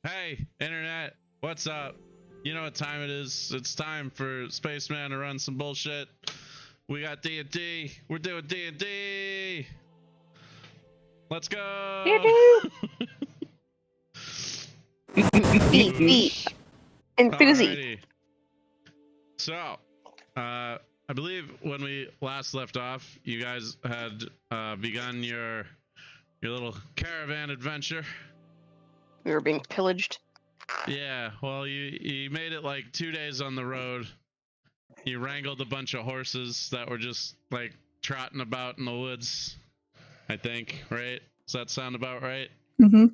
Hey, internet, what's up? You know what time it is. It's time for Spaceman to run some bullshit. We got D&D. We're doing D&D. Let's go. Beat. Enthusi. Alrighty. So, I believe when we last left off, you guys had begun your little caravan adventure. We were being pillaged. Yeah, well, you made it like 2 days on the road. You wrangled a bunch of horses that were just like trotting about in the woods, I think, right? Does that sound about right? Mm-hmm.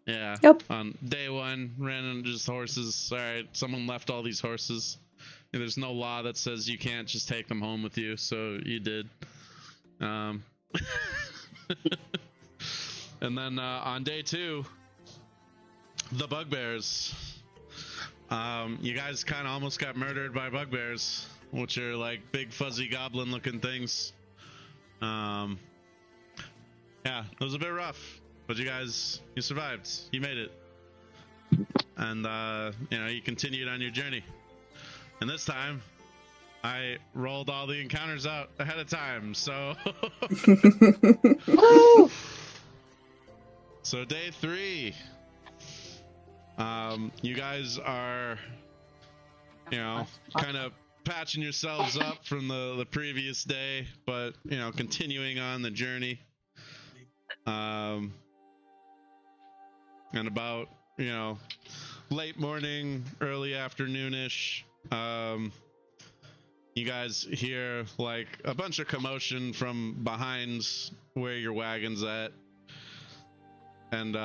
Yeah. Yep. On day one, ran just horses. All right, someone left all these horses. And there's no law that says you can't just take them home with you, so you did. And then on day two, the bugbears. You guys kind of almost got murdered by bugbears, which are like big fuzzy goblin looking things. Yeah, it was a bit rough, but you survived. You made it. And you continued on your journey. And this time I rolled all the encounters out ahead of time, so So day 3. You guys are, kind of patching yourselves up from the previous day, but, continuing on the journey. And about, late morning, early afternoonish, you guys hear, like, a bunch of commotion from behind where your wagon's at. And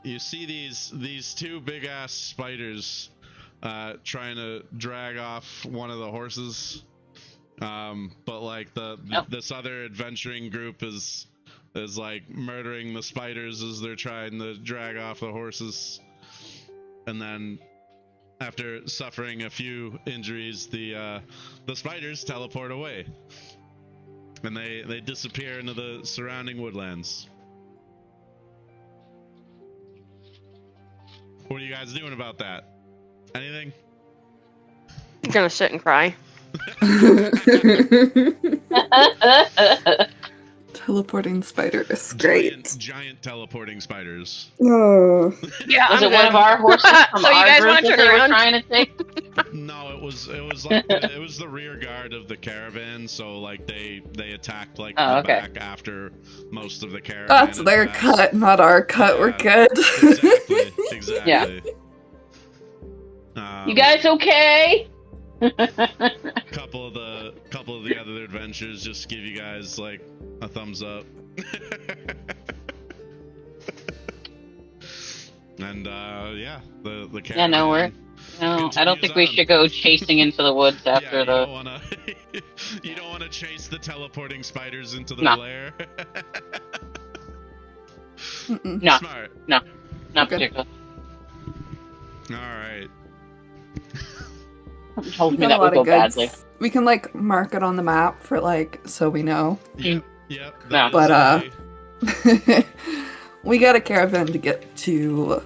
you see these 2 big ass spiders trying to drag off one of the horses, but like this other adventuring group is like murdering the spiders as they're trying to drag off the horses. And then after suffering a few injuries, the spiders teleport away, and they disappear into the surrounding woodlands. What are you guys doing about that? Anything? I'm gonna sit and cry. Teleporting spiders. Great. Giant teleporting spiders. Oh. Yeah, Was I'm it one of our horses from So you our guys group wanna that turn they were around? trying to take? No, it was like it was the rear guard of the caravan, so like they attacked like the back after most of the caravan. That's their cut, not our cut. Yeah, we're good. Exactly. Yeah. You guys okay? Couple of the other adventures just give you guys like a thumbs up. And the caravan. Yeah, no, I don't think we should go chasing into the woods after you don't wanna you don't wanna chase the teleporting spiders into the lair. No. Smart. No. Not Okay. particularly. Alright. Told me that would go badly. We can like mark it on the map for like so we know. Yep. No. But we got a caravan to get to.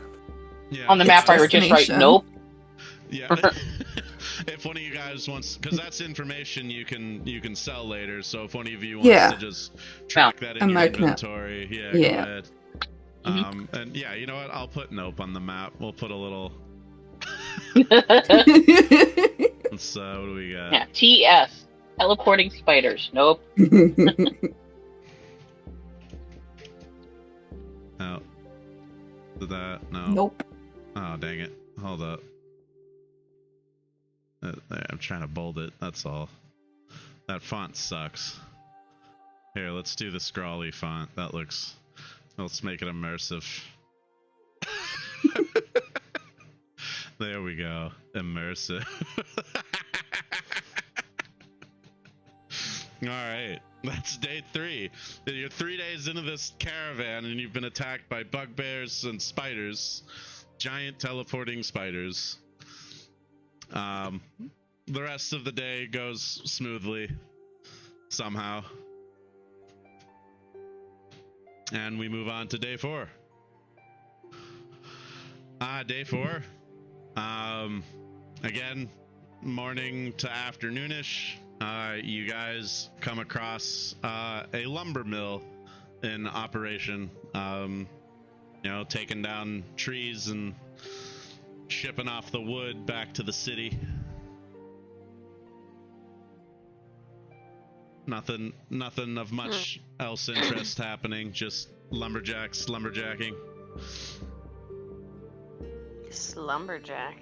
Yeah. On the map, I would just write destination. nope. Yeah. If one of you guys wants, because that's information you can sell later. So if one of you wants to just track that in your inventory, go ahead. And yeah, you know what? I'll put nope on the map. We'll put a little. Let's what do we got? Yeah, TS. Teleporting spiders. Nope. Oh. Did that? No. Nope. Oh, dang it. Hold up. There, I'm trying to bold it. That's all. That font sucks. Here, let's do the scrawly font. Let's make it immersive. There we go. Immersive. Alright. That's day 3. You're 3 days into this caravan and you've been attacked by bugbears and spiders. Giant teleporting spiders. The rest of the day goes smoothly. Somehow. And we move on to day 4. Day 4. Again, morning to afternoonish. You guys come across a lumber mill in operation. Taking down trees and shipping off the wood back to the city. Nothing of much else interest happening. Just lumberjacks lumberjacking. Slumberjack.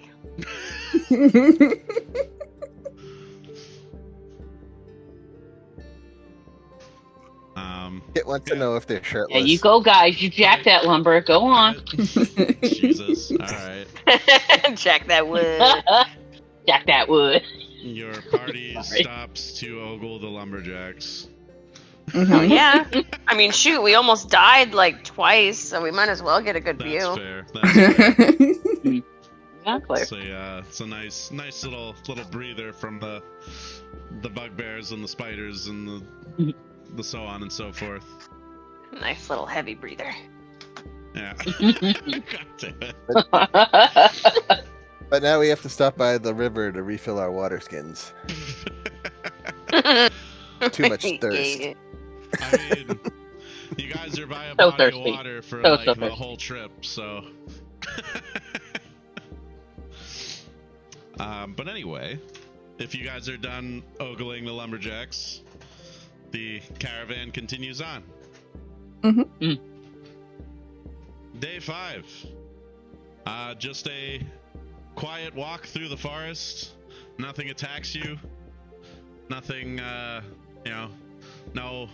It wants to know if they're shirtless. Yeah, you go, guys. You jack that lumber. Go on. Jesus. All right. Jack that wood. Jack that wood. Your party Sorry. stops to ogle the lumberjacks. Oh yeah. I mean, shoot, we almost died like twice, so we might as well get a good That's view. fair. That's fair. Exactly. So yeah, it's a nice little breather from the bugbears and the spiders and the so on and so forth. Nice little heavy breather. Yeah. God damn it. But now we have to stop by the river to refill our water skins. Too much thirst. I mean, you guys are by a So body thirsty. of water for So like the thirsty. whole trip, so. But anyway, if you guys are done ogling the lumberjacks, the caravan continues on. Mhm. Day 5. Just a quiet walk through the forest. Nothing attacks you. Nothing, no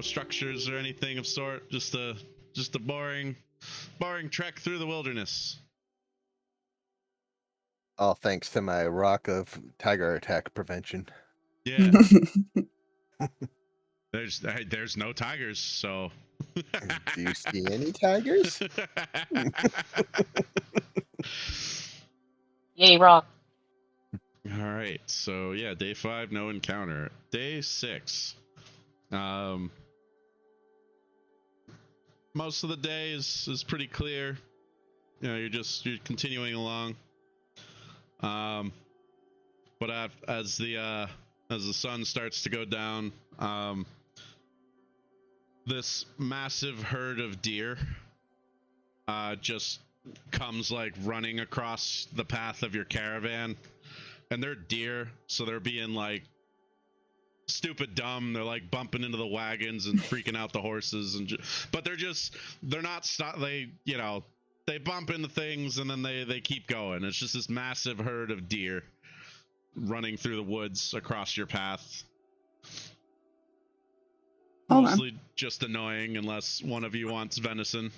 structures or anything of sort. Just a boring trek through the wilderness. All thanks to my rock of tiger attack prevention. Yeah. There's no tigers, so. Do you see any tigers? Yay, rock. All right, so yeah, day 5, no encounter. Day 6, most of the day is pretty clear. You're continuing along. But as the sun starts to go down, this massive herd of deer just comes like running across the path of your caravan. And they're deer, so they're being like stupid dumb. They're like bumping into the wagons and freaking out the horses, but they're not stop. They bump into things and then they keep going. It's just this massive herd of deer running through the woods across your path. Hold on. Mostly just annoying, unless one of you wants venison.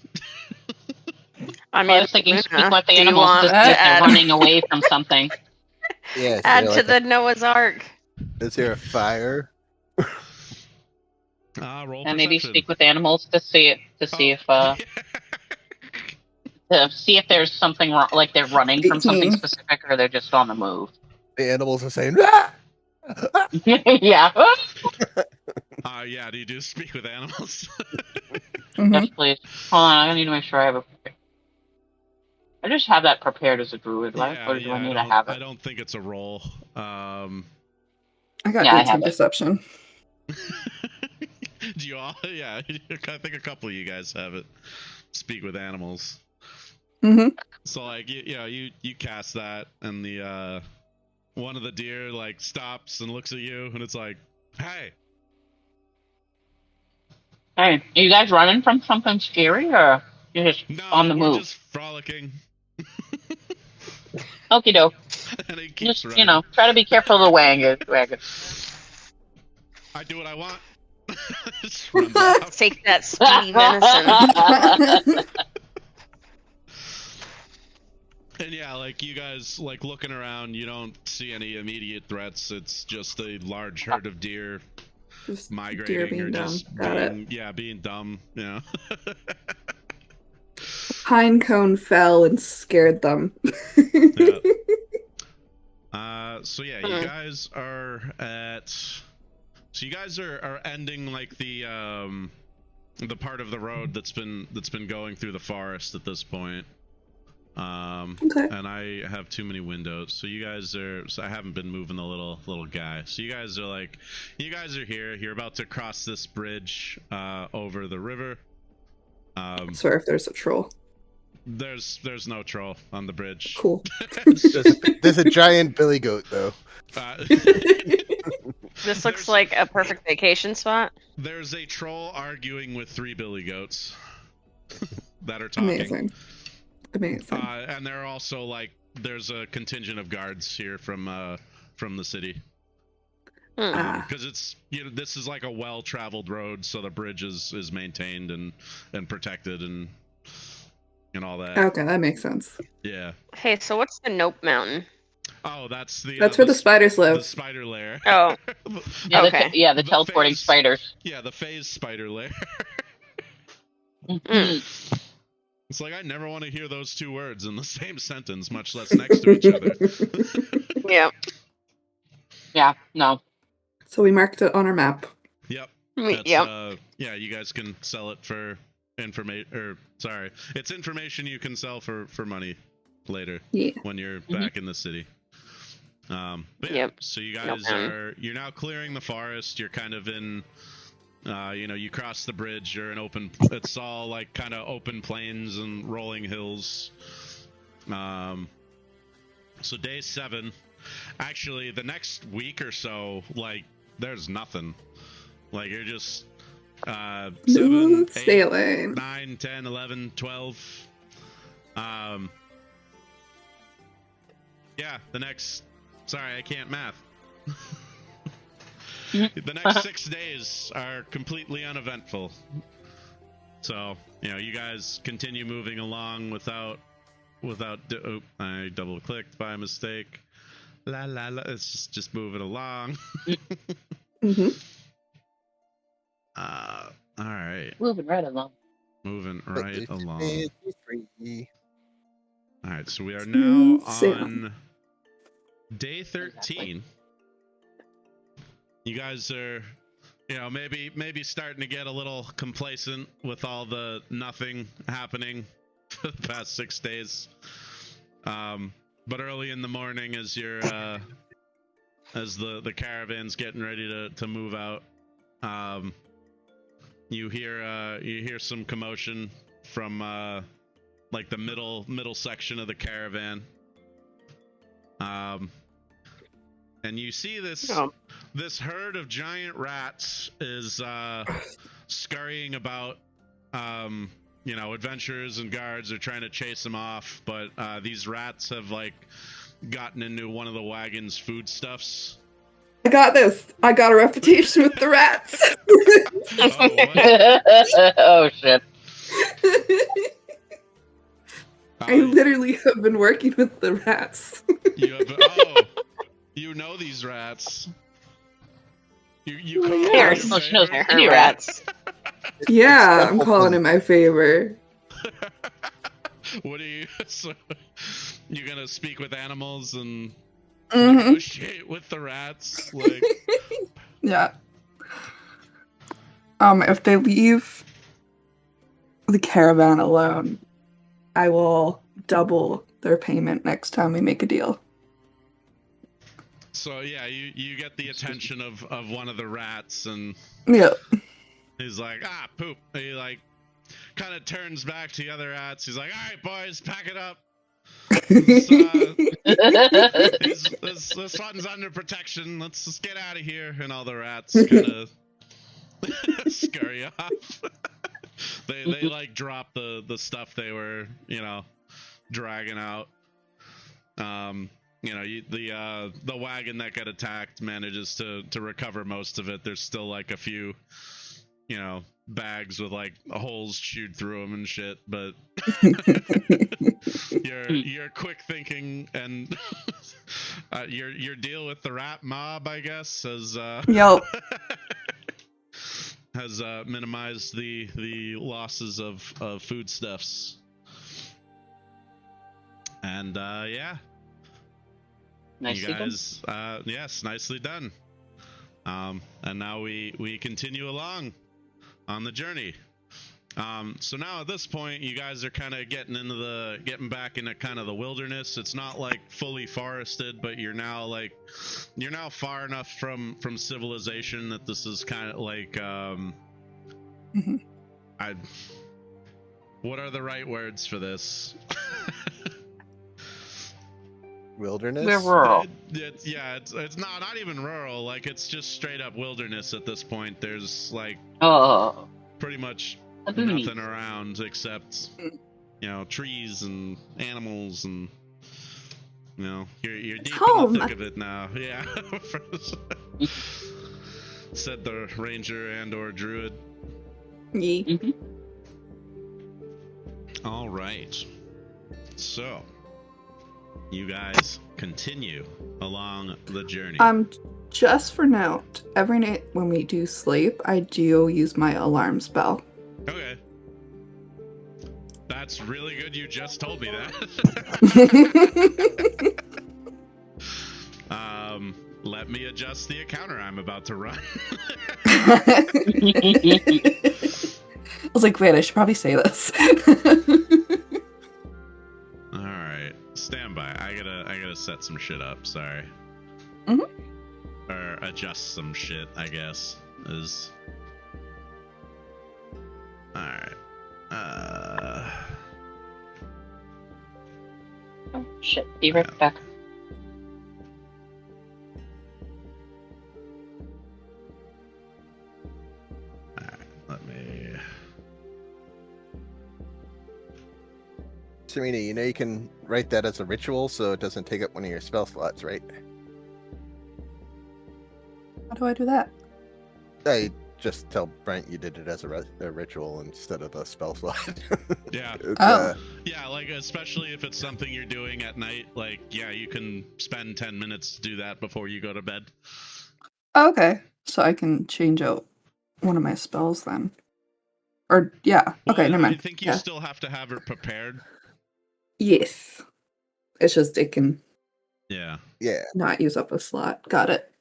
I I mean, was thinking, speak Luna, with the do you animals want to to see if they're add, running away from something. Yes. add to the Noah's Ark? Is there a fire? Roll And maybe perception. speak with animals to see if see if there's something wrong, like they're running from something 18. specific, or they're just on the move. The animals are saying, "Ah!" Yeah. Yeah, do you do speak with animals? Mhm. Yes, please. Hold on, I need to make sure I have it. I just have that prepared as a druid, right? Or do I need to have I it? don't think it's a roll. I got Yeah, I 18 have it. perception. Do you all? Yeah, I think a couple of you guys have it. Speak with animals. Mm-hmm. So like you cast that, and the one of the deer like stops and looks at you, and it's like, hey. Hey, are you guys running from something scary, or you're just No, on the we're move? just frolicking. Okie doke. And he keeps Just, running. try to be careful of the wagon. I do what I want. Just runs off. Take that speedy venison. And yeah, like you guys like looking around, you don't see any immediate threats. It's just a large herd of deer Just migrating deer being or dumb. just Got it. being dumb. Yeah. Pine cone fell and scared them. Yeah. So yeah, you Hmm. guys are at. So you guys are ending like the part of the road that's been going through the forest at this point. Okay. And I have too many windows. So you guys are. So I haven't been moving the little guy. So you guys are here. You're about to cross this bridge over the river. Sorry if there's a troll. There's no troll on the bridge. Cool. There's a giant billy goat though. This looks like a perfect vacation spot. There's a troll arguing with 3 billy goats that are talking. Amazing. And there are also there's a contingent of guards here from the city. Because it's this is like a well-traveled road, so the bridge is maintained and protected and all that. Okay, that makes sense. Yeah. Hey, so what's the Nope Mountain? Oh, that's That's where the spiders live. The spider lair. Oh. Yeah, Okay. the teleporting phase- spiders. Yeah, the phase spider lair. Mm. It's like I never want to hear those 2 words in the same sentence, much less next to each other. Yeah. Yeah, no. So we marked it on our map. Yep. Yep. Yeah, you guys can sell it for it's information you can sell for money later when you're back in the city. But yeah, so you guys you're now clearing the forest. You're kind of in you cross the bridge. You're in it's all kind of open plains and rolling hills. So day 7, actually the next week or so, there's nothing. You're just 7, 8, sailing. 9, 10, 11, 12. Yeah, sorry, I can't math. The next 6 days are completely uneventful. So, you guys continue moving along without I double clicked by mistake. La la la, it's just moving along. All right. Moving right along. Moving right along. Free. All right, so we are now on day 13. You guys are, maybe starting to get a little complacent with all the nothing happening for the past 6 days. But early in the morning, as you're, as the caravan's getting ready to move out, you hear some commotion from the middle section of the caravan. And you see this herd of giant rats is scurrying about. Adventurers and guards are trying to chase them off, but these rats have gotten into one of the wagon's foodstuffs. I got this. I got a reputation with the rats. Oh shit. I literally have been working with the rats. You know these rats. They're shitty rats. Yeah, I'm calling in my favor. What are you? So, you gonna speak with animals and Mm-hmm. negotiate with the rats? Yeah. If they leave the caravan alone, I will double their payment next time we make a deal. So yeah, you get the attention of one of the rats, and Yep. he's like, poop. He kind of turns back to the other rats. He's like, all right, boys, pack it up. This one's under protection. Let's just get out of here. And all the rats kind of scurry off. They drop the stuff they were dragging out. The wagon that got attacked manages to recover most of it. There's still a few bags with holes chewed through them and shit, but your quick thinking and your deal with the rat mob, I guess, has Yep. has minimized the losses of foodstuffs. And yeah. Nicely you guys, yes, nicely done. And now we continue along on the journey. So now at this point, you guys are kind of getting back into kind of the wilderness. It's not like fully forested, but you're now far enough from civilization that this is kind of like, Mhm. what are the right words for this? Wilderness? We're rural. It's not even rural. Like, it's just straight up wilderness at this point. There's like Oh. pretty much The boonies. nothing around except, trees and animals, and you're deep in home. the thick of it now. Yeah. Said the ranger and/or druid. Yee. Mhm. All right. So, you guys continue along the journey. Just for note, every night when we do sleep, I do use my alarm spell. Okay. That's really good. You just told me that. Let me adjust the encounter I'm about to run. I was like, wait, I should probably say this. All right, stand by. I gotta set some shit up. Sorry. Mhm. Or adjust some shit, I guess. Is. All right. Oh, shit. Be right back. Let me. Serena, you can write that as a ritual so it doesn't take up one of your spell slots, right? How do I do that? I just tell Brent you did it as a ritual instead of a spell slot. Yeah. It's, Oh. Yeah, like, especially if it's something you're doing at night, like, yeah, you can spend 10 minutes to do that before you go to bed. Okay, so I can change out one of my spells then. Or, yeah. Okay, Well, never mind. I think you Yeah. still have to have it prepared. Yes. It's just it can Yeah. yeah. not use up a slot. Got it.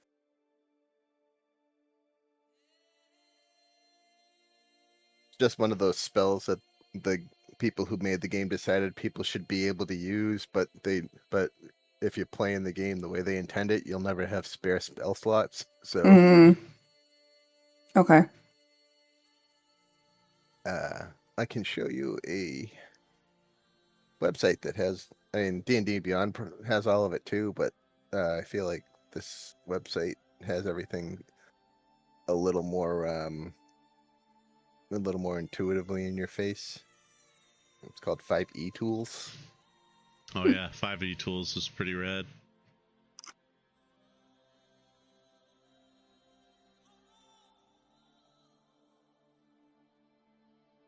Just one of those spells that the people who made the game decided people should be able to use, but if you're playing the game the way they intend it, you'll never have spare spell slots. So Okay. I can show you a website that has, I mean, D&D Beyond has all of it too, but I feel like this website has everything a little more intuitively in your face. It's called 5E Tools. Oh, yeah. 5e Tools is pretty rad.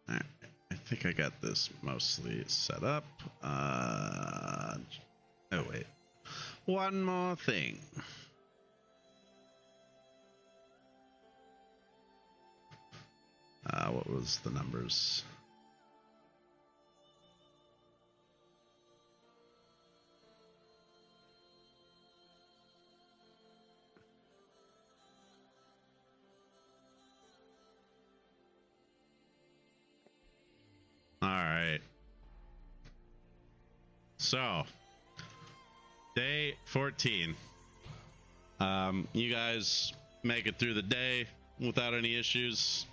Alright. I think I got this mostly set up. Oh, wait. One more thing. What was the numbers? All right. So, day 14. You guys make it through the day without any issues.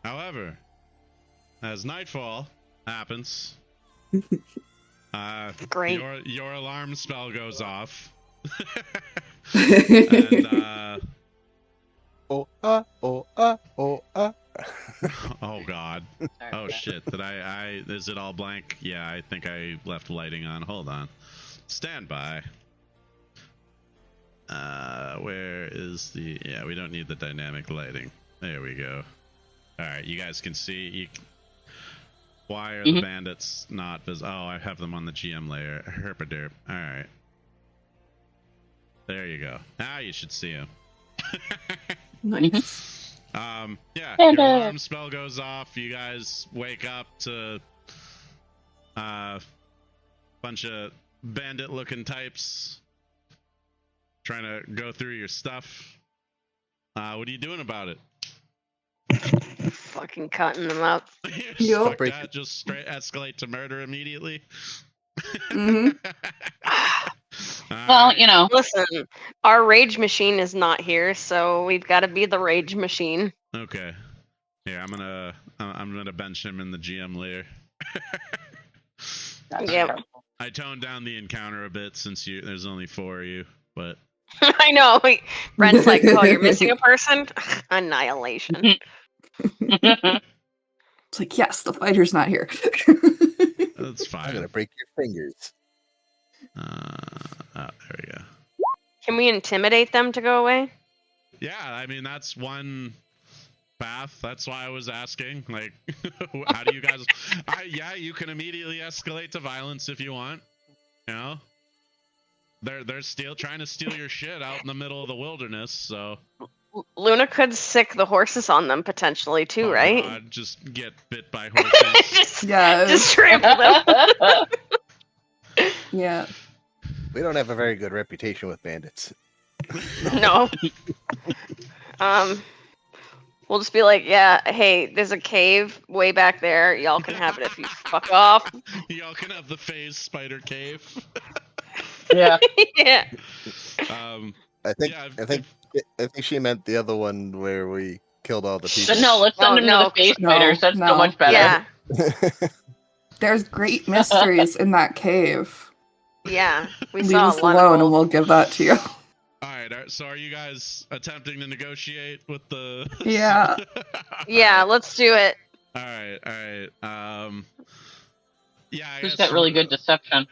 However, as nightfall happens, Great. your alarm spell goes off. And Oh God. Sorry Oh for that. shit. Did I is it all blank? Yeah, I think I left lighting on. Hold on. Stand by. Where is the, yeah, we don't need the dynamic lighting. There we go. Alright, you guys can see. Why are the bandits not visible? Oh, I have them on the GM layer. Herpaderp. Alright. There you go. Now you should see them. Nice. Yeah, And, your alarm spell goes off. You guys wake up to bunch of bandit-looking types trying to go through your stuff. What are you doing about it? Fucking cutting them up. Yup. Fuck Break that. Just straight escalate to murder immediately. Mhm. Well, you know. Listen, our rage machine is not here, so we've got to be the rage machine. Okay. Yeah, I'm gonna bench him in the GM layer. That's Yep. terrible. I toned down the encounter a bit since there's only 4 of you, but I know. Brent's like, oh, you're missing a person? Annihilation. It's like, yes, the fighter's not here. that's I'm fine. gonna break your fingers. There we go. Can we intimidate them to go away? Yeah, I mean that's one path. That's why I was asking. Like, how do you guys? Yeah, you can immediately escalate to violence if you want. You know, they're trying to steal your shit out in the middle of the wilderness. So Luna could sick the horses on them potentially too, oh right? God, just get bit by horses. just Yes. trample them. Yeah. We don't have a very good reputation with bandits. No. We'll just be like, yeah, hey, there's a cave way back there. Y'all can have it if you fuck off. Y'all can have the phase spider cave. Yeah. Yeah. I think Yeah, I think she meant the other one where we killed all the people. But no, let's send Oh, them no. to the face No, fighters. That's no. so much better. Yeah. There's great mysteries in that cave. Yeah. We Leave saw us a lot alone of and we'll give that to you. Alright, so are you guys attempting to negotiate with the... Yeah. Yeah, let's do it. Alright. Yeah, I Who's guess... got really good deception?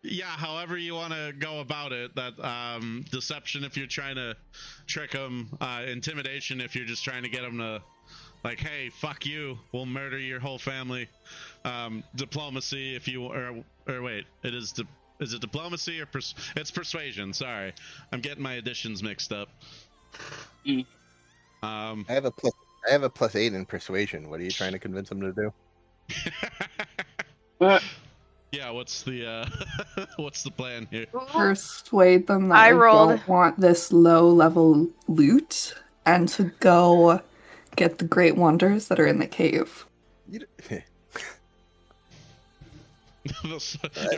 Yeah, however you want to go about it. That deception if you're trying to trick them, intimidation if you're just trying to get them to, like, hey, fuck you, we'll murder your whole family. Diplomacy if you or wait, is it diplomacy or it's persuasion? Sorry, I'm getting my additions mixed up. Mm. I have a +8 in persuasion. What are you trying to convince them to do? Yeah, what's the what's the plan here? Persuade them that I I rolled. don't want this low-level loot and to go get the great wonders that are in the cave.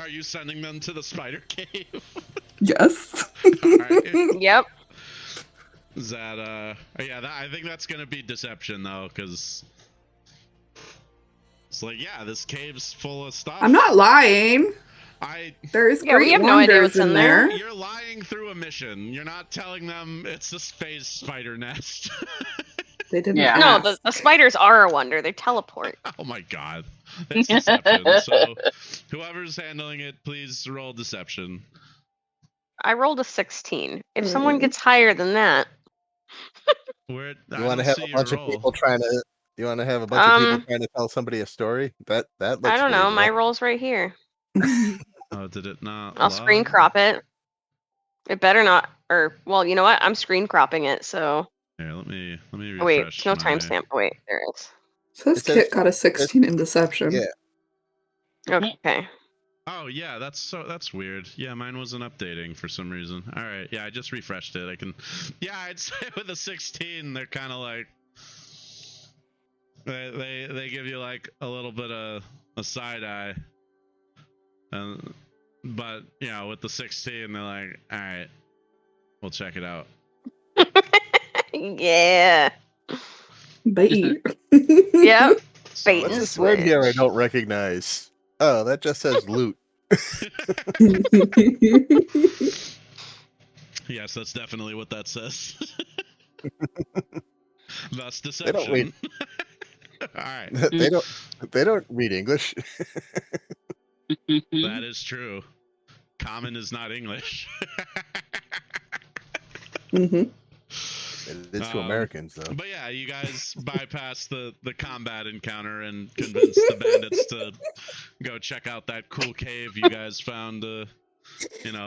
Are you sending them to the spider cave? Yes. Alright. Yep. Is that yeah, I think that's gonna be deception though, because it's like, yeah, this cave's full of stuff. I'm not lying. There's Yeah, we great have no idea wonders what's in there. You're lying through a mission. You're not telling them it's this phase spider nest. They didn't Yeah. No, ask. the spiders are a wonder. They teleport. Oh my god. It's deception. So whoever's handling it, please roll deception. I rolled a 16. If someone gets higher than that, You You want to have a bunch of people trying to? You want to have a bunch of people trying to tell somebody a story? That looks. I don't know. believable. My roll's right here. Oh, did it not? I'll screen log? crop it. It better not. Or, well, you know what? I'm screen cropping it, so. Here, let me refresh. Oh, wait, no my- timestamp. Oh, wait, there it is. Says It says- Kit got a 16 in deception. Yeah. Okay. Oh yeah, that's weird. Yeah, mine wasn't updating for some reason. All right, yeah, I just refreshed it. I can. Yeah, I'd say with a 16, they're kind of like they give you like a little bit of a side eye, but you know, with the 16, they're like, all right, we'll check it out. Yeah. Bait. Yep. So- Bait. What's and this word here I switch. don't recognize? Oh, that just says loot. Yes, that's definitely what that says. Thus They don't deception. All right, they don't read English. that is true. Common is not English. Mhm. It is to Americans though. But yeah, you guys bypass the combat encounter and convince the bandits to go check out that cool cave you guys found a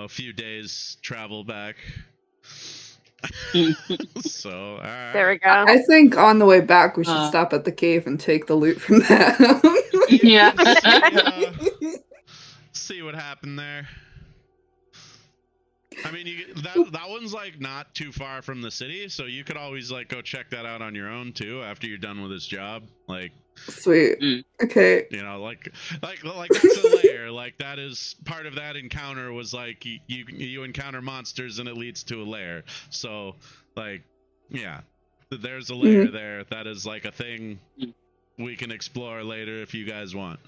few days travel back. So, alright. There we go. I think on the way back we should Uh. stop at the cave and take the loot from them. Yeah. See what happened there. I mean, that one's like not too far from the city, so you could always like go check that out on your own too after you're done with this job. Like, Sweet. Okay. you know, like that's a lair. Like that is part of that encounter was like you encounter monsters and it leads to a lair. So like, yeah, there's a lair there. That is like a thing we can explore later if you guys want.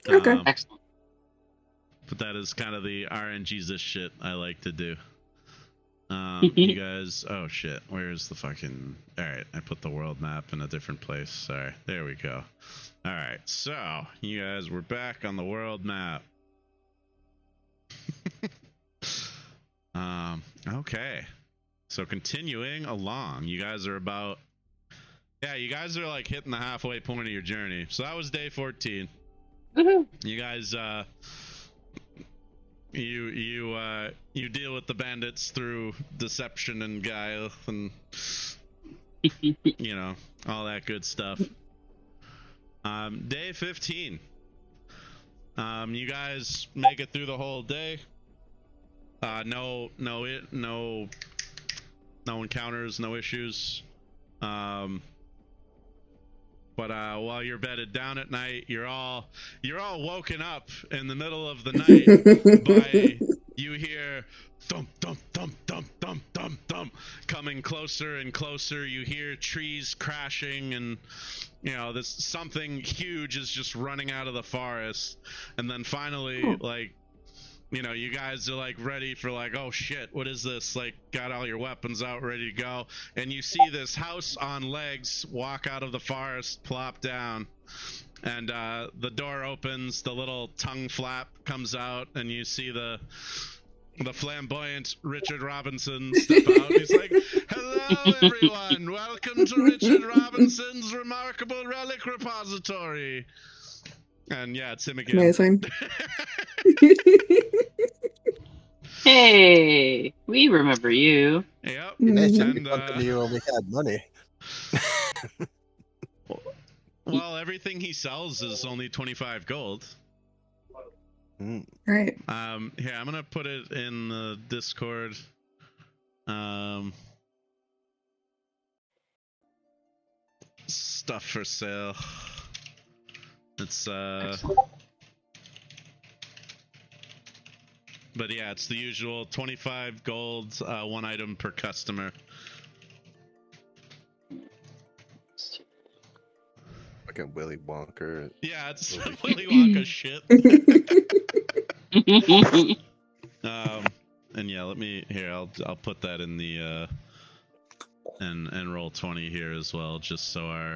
Okay. Excellent. But that is kind of the RNG's this shit I like to do. You guys, oh shit, where's the fucking... Alright, I put the world map in a different place. Sorry, there we go. Alright, so, you guys, we're back on the world map. Okay. So continuing along, you guys are about... Yeah, you guys are like hitting the halfway point of your journey. So that was day 14. Woohoo! You guys, you deal with the bandits through deception and guile and you know, all that good stuff. Day 15. You guys make it through the whole day. No encounters, no issues. But while you're bedded down at night, you're all woken up in the middle of the night by you hear thump thump thump thump thump thump thump coming closer and closer. You hear trees crashing, and you know this something huge is just running out of the forest. And then finally, like, you know, you guys are like ready for like, oh shit, what is this? Like, got all your weapons out, ready to go. And you see this house on legs walk out of the forest, plop down. And the door opens, the little tongue flap comes out, and you see the flamboyant Richard Robinson step out. He's like, hello everyone, welcome to Richard Robinson's remarkable relic repository. And yeah, it's him again. Amazing. Hey, we remember you. Yep. Nice And, company you only had money. well, everything he sells is only 25 gold. Right. Here, I'm gonna put it in the Discord. Stuff for sale. It's but yeah, it's the usual 25 gold, one item per customer. Fucking Willy Wonka. Yeah, it's Willy Wonka shit. And yeah, let me here. I'll put that in the and roll 20 here as well, just so our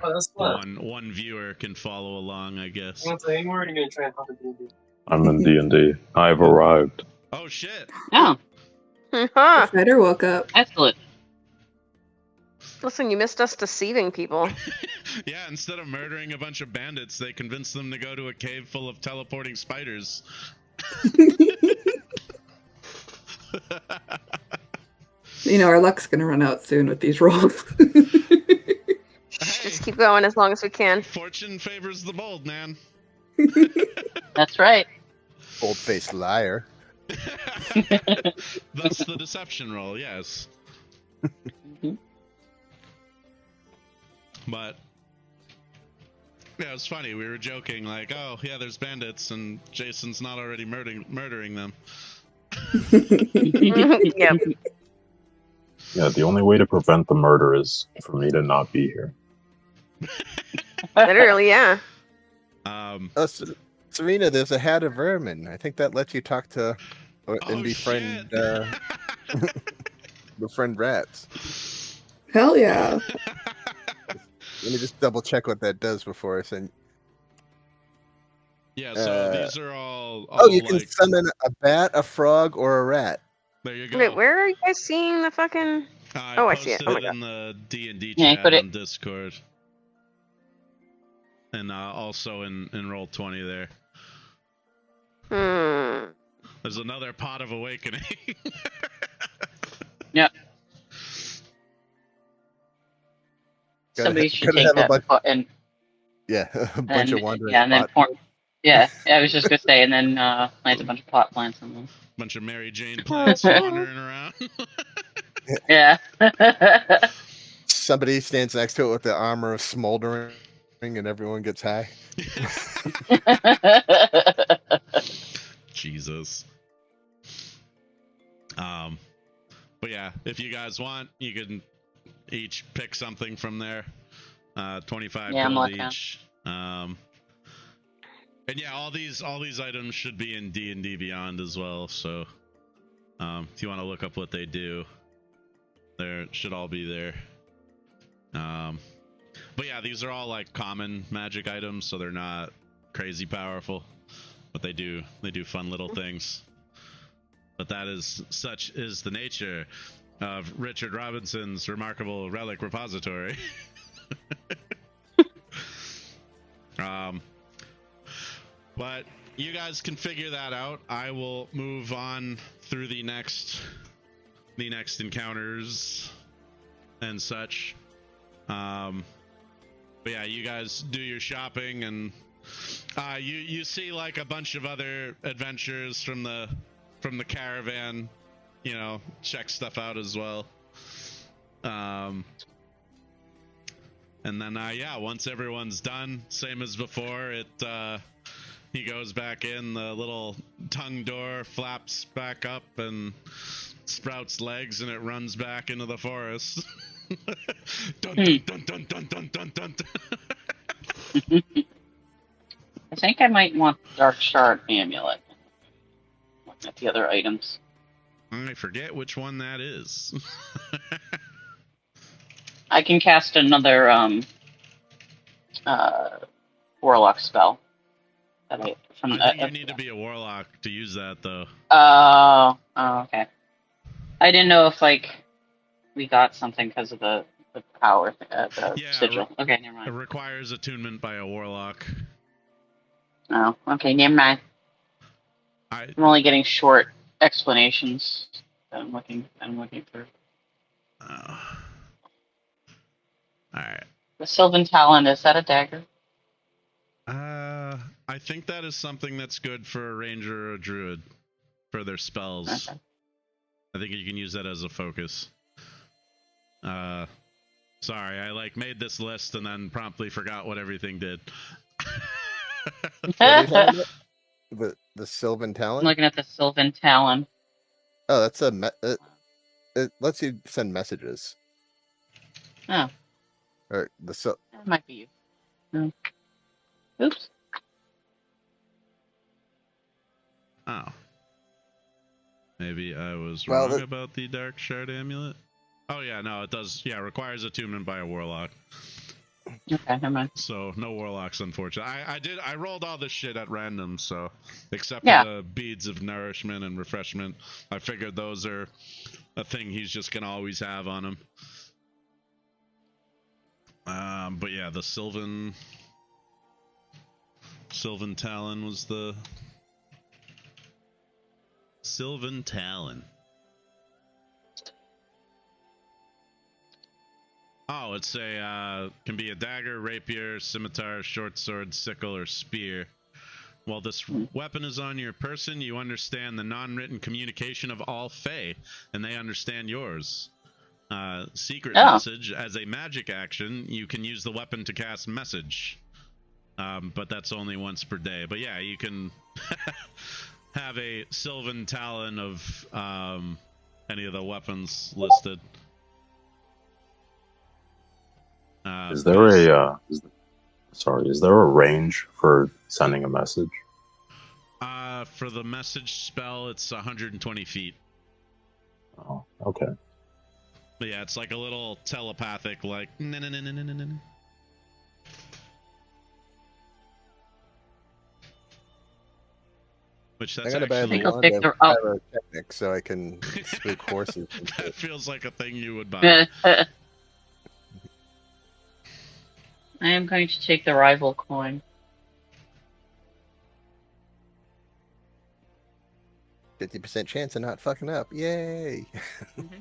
one viewer can follow along, I guess. I'm in D&D. I've arrived. Oh shit! Oh, The fighter woke up. excellent. Listen, you missed us deceiving people. Yeah, instead of murdering a bunch of bandits, they convinced them to go to a cave full of teleporting spiders. You know, our luck's gonna run out soon with these rolls. Just keep going as long as we can. Fortune favors the bold, man. That's right. Old-faced liar. That's the deception roll, yes. But yeah, it was funny. We were joking, like, "Oh, yeah, there's bandits, and Jason's not already murdering them." Yep. Yeah, the only way to prevent the murder is for me to not be here. Literally, yeah. Serena, there's a hat of vermin. I think that lets you talk to and befriend befriend rats. Hell yeah. Let me just double check what that does before I send. Yeah, so these are all you can like, summon a bat, a frog, or a rat. there you go. Wait, where are you guys seeing the fucking... I see it. posted Oh my it God. in the D&D Yeah, chat put it- on Discord. And also in Roll20 there. There's another pot of awakening. Yep. Somebody should take that pot and Yeah, a bunch of wandering. yeah, and then pot. I was just gonna say, and then plant a bunch of pot plants in them. Bunch of Mary Jane plants wandering around. Yeah. Somebody stands next to it with the armor of smoldering, and everyone gets high. Jesus. But yeah, if you guys want, you can each pick something from there. 25 Yeah, I'm gold looking. each. And yeah, all these items should be in D&D Beyond as well. So if you want to look up what they do, there should all be there. But yeah, these are all like common magic items, so they're not crazy powerful, but they do fun little things. But that is such is the nature of Richard Robinson's remarkable relic repository. But you guys can figure that out. I will move on through the next encounters and such. But yeah, you guys do your shopping, and you see like a bunch of other adventurers from the caravan, you know, check stuff out as well. And then yeah, once everyone's done, same as before, he goes back in, the little tongue door flaps back up and sprouts legs, and it runs back into the forest. Dun, dun, dun, dun, dun, dun, dun, dun. I think I might want Dark Shard Amulet. Looking at the other items. I forget which one that is. I can cast another Warlock spell. I think you need to be a warlock to use that, though. Oh, okay. I didn't know if like we got something because of the power, the sigil. Okay, never mind. It requires attunement by a warlock. Oh, okay, never mind. I'm only getting short explanations that I'm looking through. All right. The Sylvan Talon, is that a dagger? I think that is something that's good for a ranger or a druid for their spells. Okay. I think you can use that as a focus. Sorry, I like made this list and then promptly forgot what everything did. What are you talking about? The Sylvan I'm Talon? looking at the Sylvan Talon. Oh, that's it lets you send messages. Oh. Or That might be you. Oops. Oh. Maybe I was wrong about the Dark Shard Amulet. Oh yeah, no, it does. Yeah, requires attunement by a warlock. Okay, never mind. So no warlocks, unfortunately. I rolled all this shit at random, so except Yeah. for the beads of nourishment and refreshment, I figured those are a thing he's just gonna always have on him. But yeah, the Sylvan Talon was the Sylvan Talon. Oh, it's can be a dagger, rapier, scimitar, short sword, sickle, or spear. While this weapon is on your person, you understand the non-written communication of all Fae, and they understand yours. Secret message. As a magic action, you can use the weapon to cast message. But that's only once per day. But yeah, you can have a Sylvan Talon of any of the weapons listed. Is there is there a range for sending a message? For the message spell, it's 120 feet. Oh, okay. But yeah, it's like a little telepathic, like Which that's I gotta buy actually the wand of pyrotechnic so I can spook horses. That feels like a thing you would buy. I am going to take the rival coin. 50% chance of not fucking up. Yay! Mm-hmm.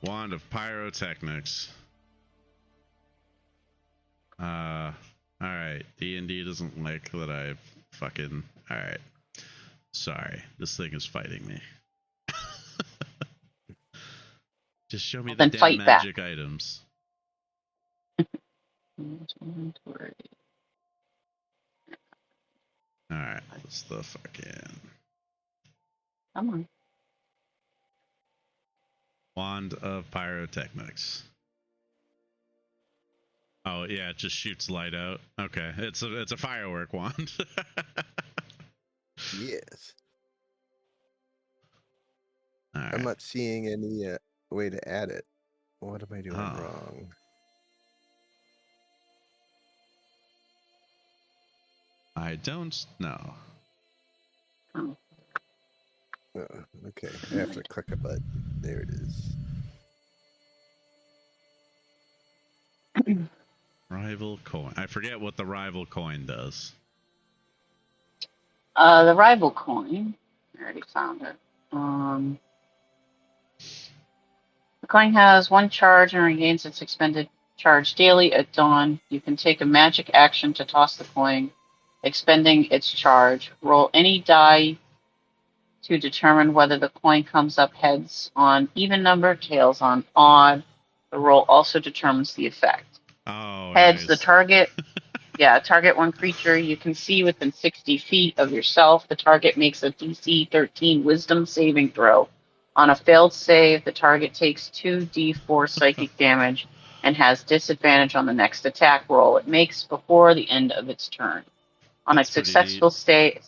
Wand of Pyrotechnics. Alright, D&D doesn't like that I fucking... Alright. Sorry, this thing is fighting me. Just show me the Then damn fight back. magic items. Alright, what's the fucking... Come on. Wand of Pyrotechnics. Oh yeah, it just shoots light out. Okay, it's a firework wand. Yes. All right. I'm not seeing any way to add it. What am I doing Oh. wrong? I don't know. Oh. Oh, okay, I have to click a button. There it is. Rival coin. I forget what the rival coin does. The rival coin. I already found it. The coin has 1 charge and regains its expended charge daily at dawn. You can take a magic action to toss the coin, expending its charge. Roll any die to determine whether the coin comes up heads on even number, tails on odd. The roll also determines the effect. Oh, Heads, nice. the target. Target 1 creature you can see within 60 feet of yourself. The target makes a DC 13 Wisdom saving throw. On a failed save, the target takes 2d4 psychic damage and has disadvantage on the next attack roll it makes before the end of its turn. On That's a pretty successful save,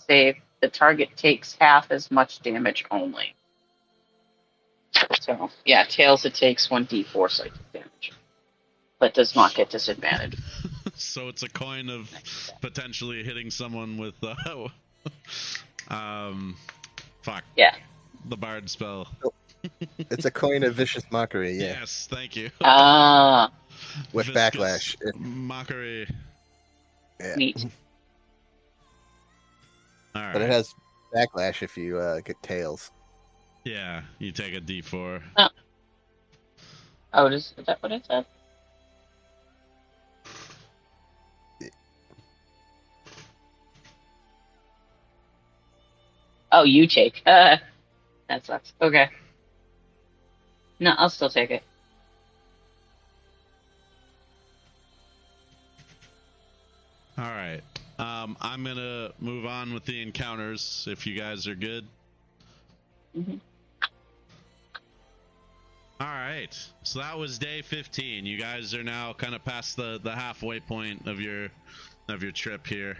the target takes half as much damage only. So, tails, it takes 1d4 psychic damage, but does not get disadvantage. So it's a coin of potentially hitting someone with fuck. Yeah. The bard spell. It's a coin of vicious mockery, yeah. Yes, thank you. With Viscous backlash. Mockery. Yeah. Neat. All right. But it has backlash if you get tails. Yeah, you take a D4. Oh, is that what it said? Oh, you take. That sucks. Okay. No, I'll still take it. All right. I'm gonna move on with the encounters if you guys are good. Mm-hmm. All right. So that was day 15. You guys are now kind of past the halfway point of your trip here.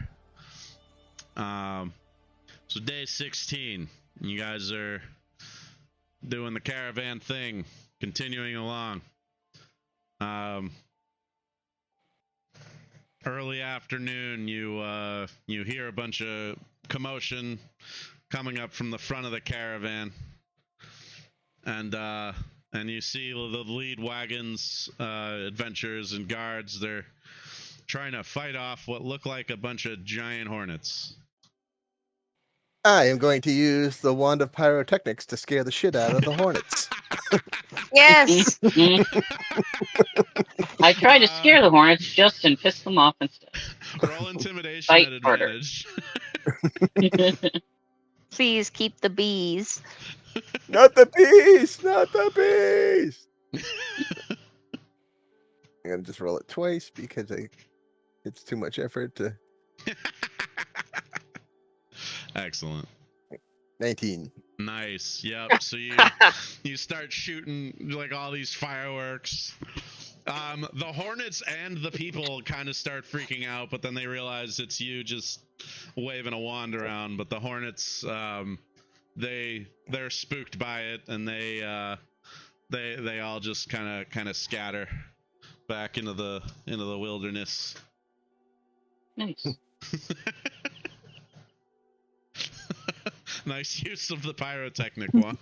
So day 16. You guys are doing the caravan thing, continuing along. Early afternoon, you hear a bunch of commotion coming up from the front of the caravan, and you see the lead wagons, adventurers and guards. They're trying to fight off what look like a bunch of giant hornets. I am going to use the wand of pyrotechnics to scare the shit out of the hornets. Yes. I try to scare the hornets just and piss them off instead. Roll intimidation Fight at harder. advantage. Please keep the bees. Not the bees! Not the bees! I'm gonna just roll it twice because it's too much effort to. Excellent. 19. Nice. Yep. So you start shooting like all these fireworks. The hornets and the people kind of start freaking out, but then they realize it's you just waving a wand around. But the hornets, they're spooked by it, and they all just kind of scatter back into the wilderness. Nice. Nice use of the pyrotechnic wand.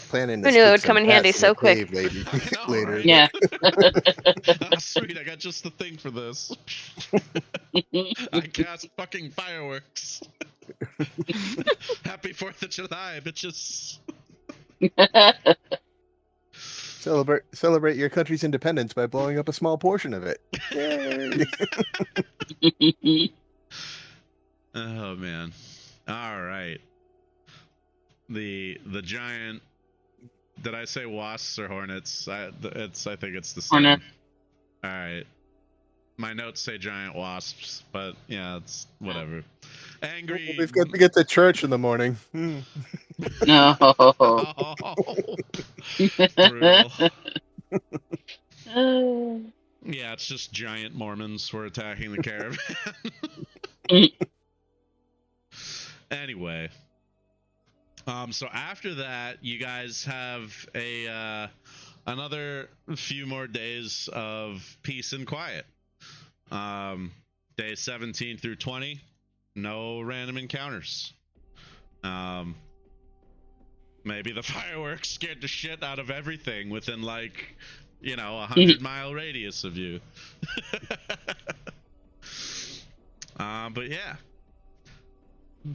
Planning Who to knew it stick would some come in handy bats so a quick? cave Later. I know, later. right? Yeah. Oh, sweet, I got just the thing for this. I cast fucking fireworks. Happy 4th of July, bitches. Celebrate your country's independence by blowing up a small portion of it. Yay! Oh man. All right. The giant. Did I say wasps or hornets? I think it's the same. Hornet. All right. My notes say giant wasps, but yeah, it's whatever. Angry. We've got to get to church in the morning. No. Brutal. Yeah, it's just giant Mormons who are attacking the caravan. Anyway, so after that, you guys have another few more days of peace and quiet. Day 17 through 20, no random encounters. Maybe the fireworks scared the shit out of everything within, like, you know, 100-mile radius of you. But yeah.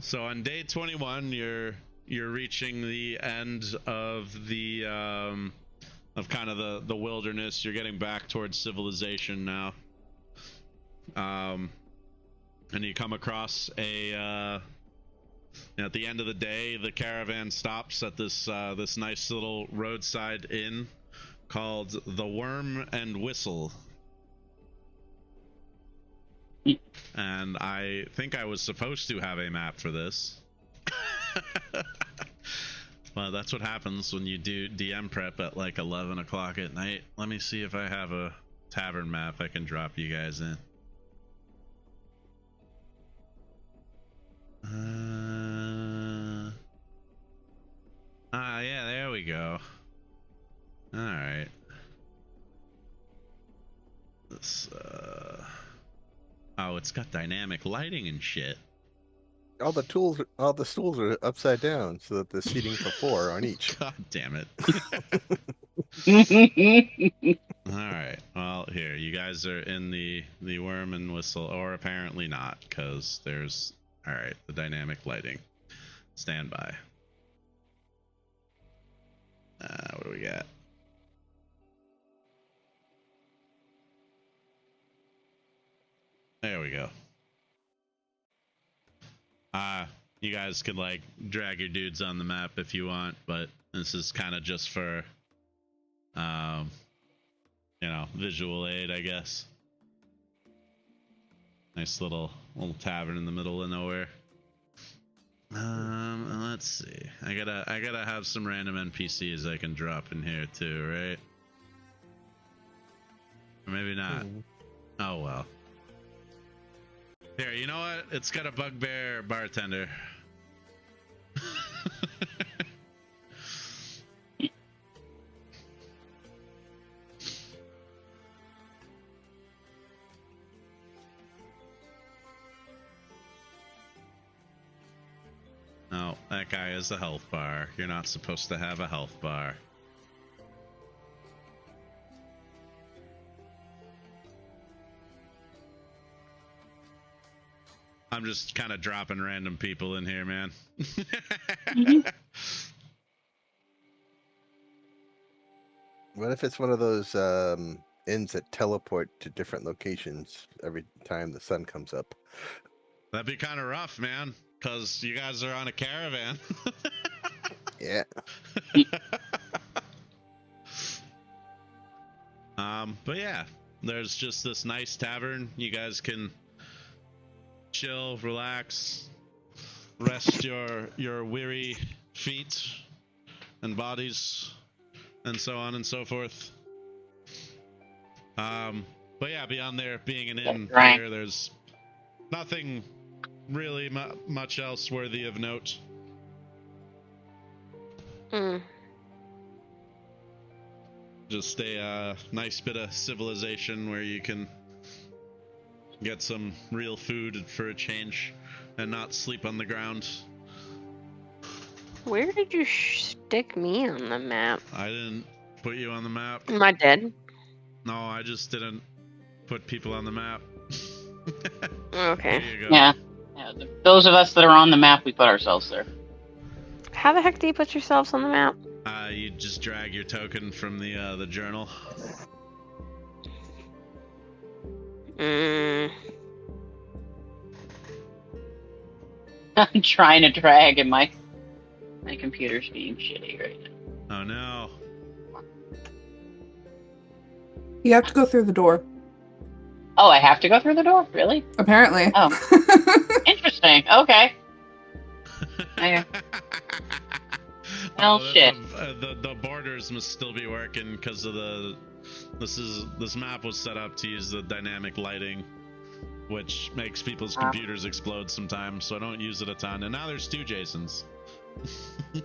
So on day 21, you're reaching the end of the of kind of the wilderness. You're getting back towards civilization now. And you come across at the end of the day, the caravan stops at this nice little roadside inn called the Worm and Whistle. And I think I was supposed to have a map for this. Well, that's what happens when you do DM prep at like 11 o'clock at night. Let me see if I have a tavern map I can drop you guys in. Yeah, there we go. Alright. This, oh, it's got dynamic lighting and shit. All the stools are upside down so that there's seating for 4 on each. God damn it. Alright, well, here, you guys are in the Worm and Whistle, or apparently not, because there's, alright, the dynamic lighting. Stand by. What do we got? There we go. You guys could like drag your dudes on the map if you want, but this is kind of just for, you know, visual aid, I guess. Nice little tavern in the middle of nowhere. Let's see. I gotta have some random NPCs I can drop in here too, right? Or maybe not. Oh well. Here, you know what? It's got a bugbear bartender. No, that guy is the health bar. You're not supposed to have a health bar. I'm just kind of dropping random people in here, man. What if it's one of those inns that teleport to different locations every time the sun comes up? That'd be kind of rough, man, because you guys are on a caravan. Yeah. But yeah, there's just this nice tavern. You guys can chill, relax, rest your weary feet and bodies, and so on and so forth. But yeah, beyond there being an inn here, there's nothing really much else worthy of note. Just a nice bit of civilization where you can get some real food for a change and not sleep on the ground. Where did you stick me on the map? I didn't put you on the map. Am I dead? No, I just didn't put people on the map. Okay. There you go. Yeah. Those of us that are on the map, we put ourselves there. How the heck do you put yourselves on the map? You just drag your token from the journal. I'm trying to drag, and my computer's being shitty right now. Oh no. You have to go through the door. Oh, I have to go through the door? Really? Apparently. Oh. Interesting. Okay. I- Well, that's shit. The borders must still be working because of this map was set up to use the dynamic lighting, which makes people's computers explode sometimes, so I don't use it a ton. And now there's 2 Jasons. Oh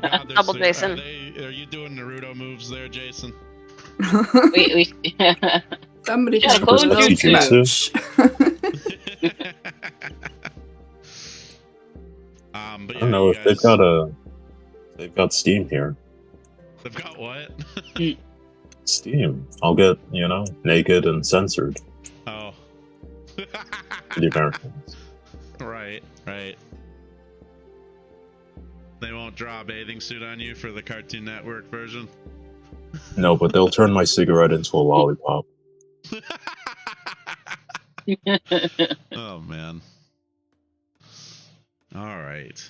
god, there's Double 3. Jason. Are you doing Naruto moves there, Jason? we Somebody Yeah, can close put your those too. much. But I yeah, don't know you if guys, they've got Steam here. they've got what? Steam. I'll get, naked and censored Oh. for the Americans. Right. They won't draw a bathing suit on you for the Cartoon Network version? No, but they'll turn my cigarette into a lollipop. Oh man. All right.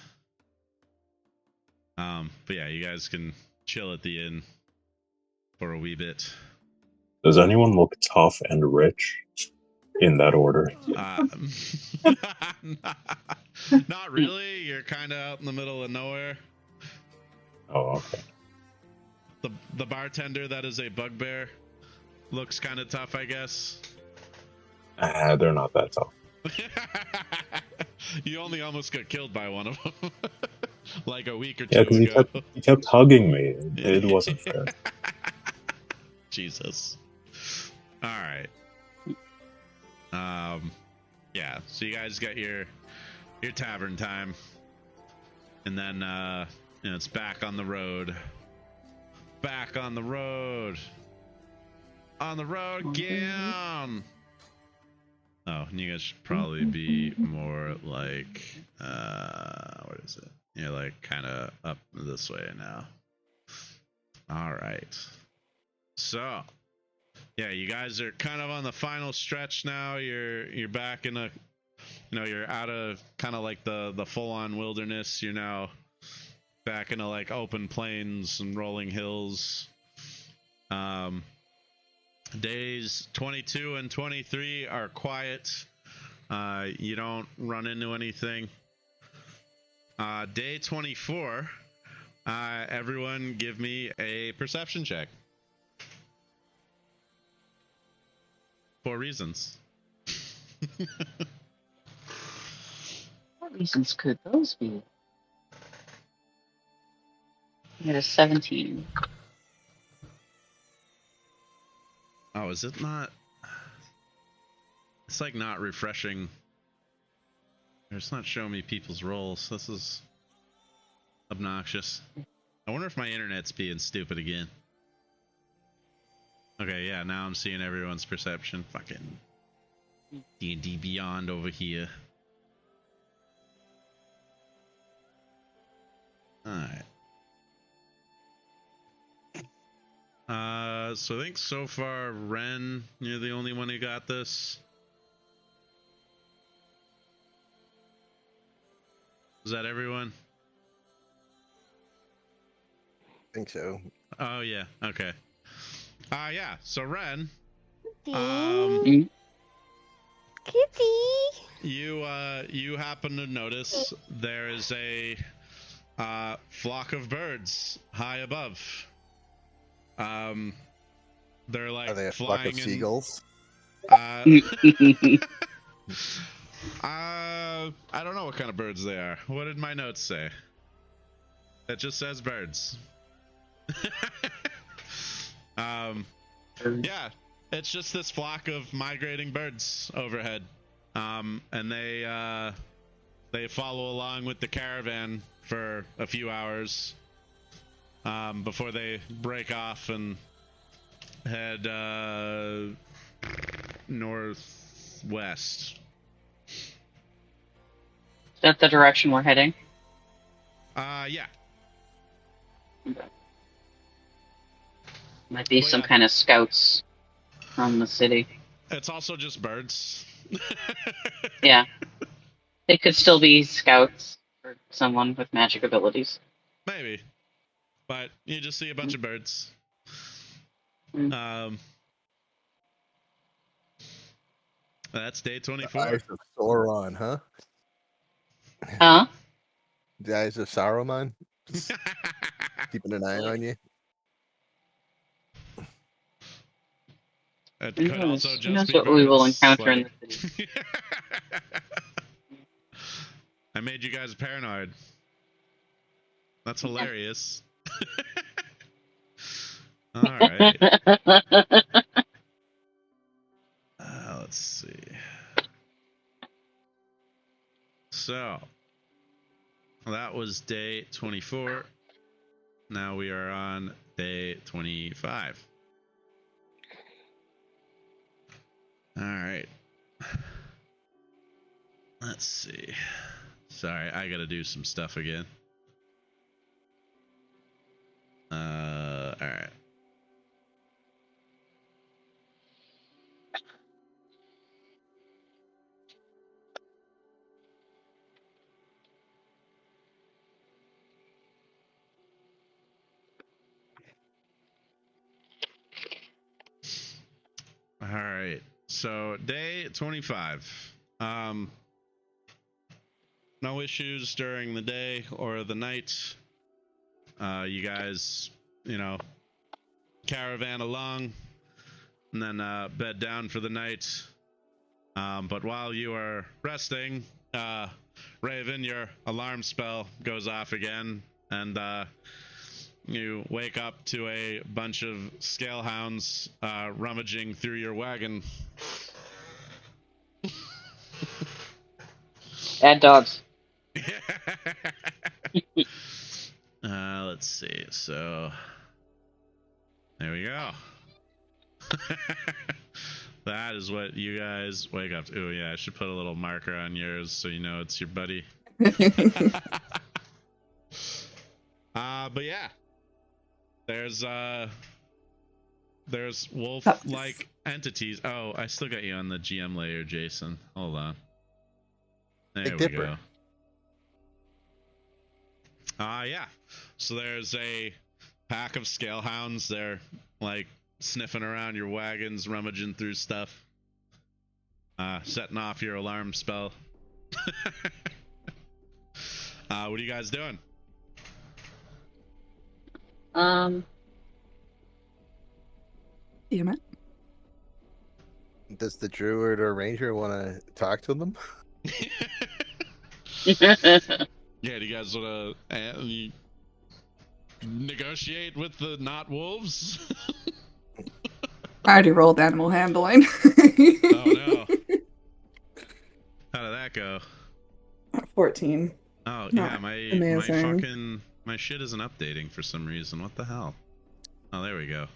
But yeah, you guys can chill at the inn for a wee bit. Does anyone look tough and rich in that order? Not really. You're kind of out in the middle of nowhere. Oh, okay. The bartender that is a bugbear looks kind of tough, I guess. They're not that tough. You only almost got killed by one of them. Like a week or 2 Yeah, because ago. he kept hugging me. It wasn't fair. Jesus. All right. Yeah. So you guys got your tavern time, and then it's back on the road. Back on the road. On the road again. Oh, and you guys should probably be more like, what is it? You're like kind of up this way now. All right. So, yeah, you guys are kind of on the final stretch now. You're back in a, you're out of kind of like the full-on wilderness. You're now back into like open plains and rolling hills. Days 22 and 23 are quiet. You don't run into anything. Day 24, everyone give me a perception check. For reasons. What reasons could those be? I got a 17. Oh, is it not? It's like not refreshing. It's not showing me people's rolls. This is obnoxious. I wonder if my internet's being stupid again. Okay, yeah, now I'm seeing everyone's perception. Fucking D&D Beyond over here. Alright. So I think so far, Ren, you're the only one who got this. Is that everyone? I think so. Oh, yeah, okay. Yeah, so Ren, Kitty. you happen to notice there is a flock of birds high above. They're like Are they a flying flock of seagulls? I don't know what kind of birds they are. What did my notes say? It just says birds. Yeah, it's just this flock of migrating birds overhead. And they follow along with the caravan for a few hours before they break off and head northwest. Is that the direction we're heading? Yeah. Might be Well, some yeah. kind of scouts from the city. It's also just birds. Yeah. They could still be scouts or someone with magic abilities. Maybe. But you just see a bunch of birds. Mm. That's day The 24. eyes of Sauron, huh? Huh? The eyes of Saruman, just keeping an eye on you. It Who could knows? also Who just knows be what we will birds. encounter in the city? I made you guys paranoid. That's hilarious. Alright. Let's see. So, that was day 24. Now we are on day 25. Alright. Let's see. Sorry, I gotta do some stuff again. Alright. Alright. So, day 25. No issues during the day or the night. You guys, caravan along and then bed down for the night. But while you are resting, Raven, your alarm spell goes off again, and you wake up to a bunch of scalehounds rummaging through your wagon. Bad dogs. Let's see. So there we go. That is what you guys wake up to. Oh yeah, I should put a little marker on yours so you know it's your buddy. But yeah, there's wolf-like entities. Oh, I still got you on the GM layer, Jason. Hold on. There Big we Dipper. go. Yeah. So there's a pack of scalehounds. They're like sniffing around your wagons, rummaging through stuff, setting off your alarm spell. What are you guys doing? Damn it. Does the druid or ranger want to talk to them? Yeah, do you guys want to negotiate with the not wolves? I already rolled animal handling. Oh no. How did that go? 14. Oh Not yeah, my amazing. my shit isn't updating for some reason. What the hell? Oh, there we go.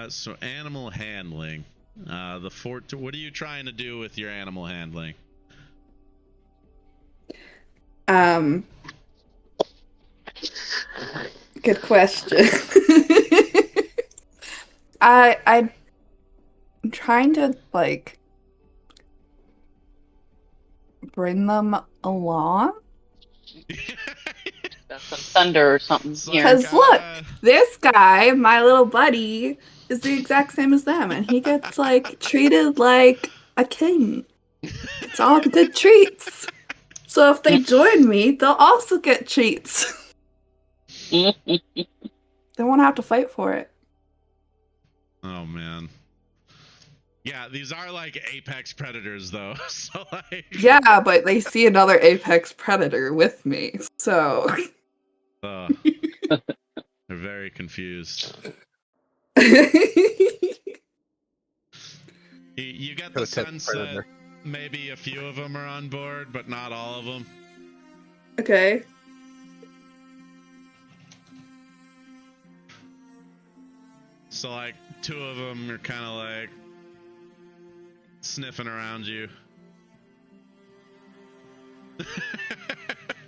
So animal handling. What are you trying to do with your animal handling? Good question. I'm trying to like bring them along. That's some thunder or something So, here. Because look, this guy, my little buddy, is the exact same as them, and he gets like treated like a king. It's all the good treats. So if they join me, they'll also get treats. They won't have to fight for it. Oh man. Yeah, these are like apex predators though. So like Yeah, but they see another apex predator with me, so they're very confused. You get the Protect sense predator. that maybe a few of them are on board, but not all of them. Okay. So like 2 of them are kind of like sniffing around you.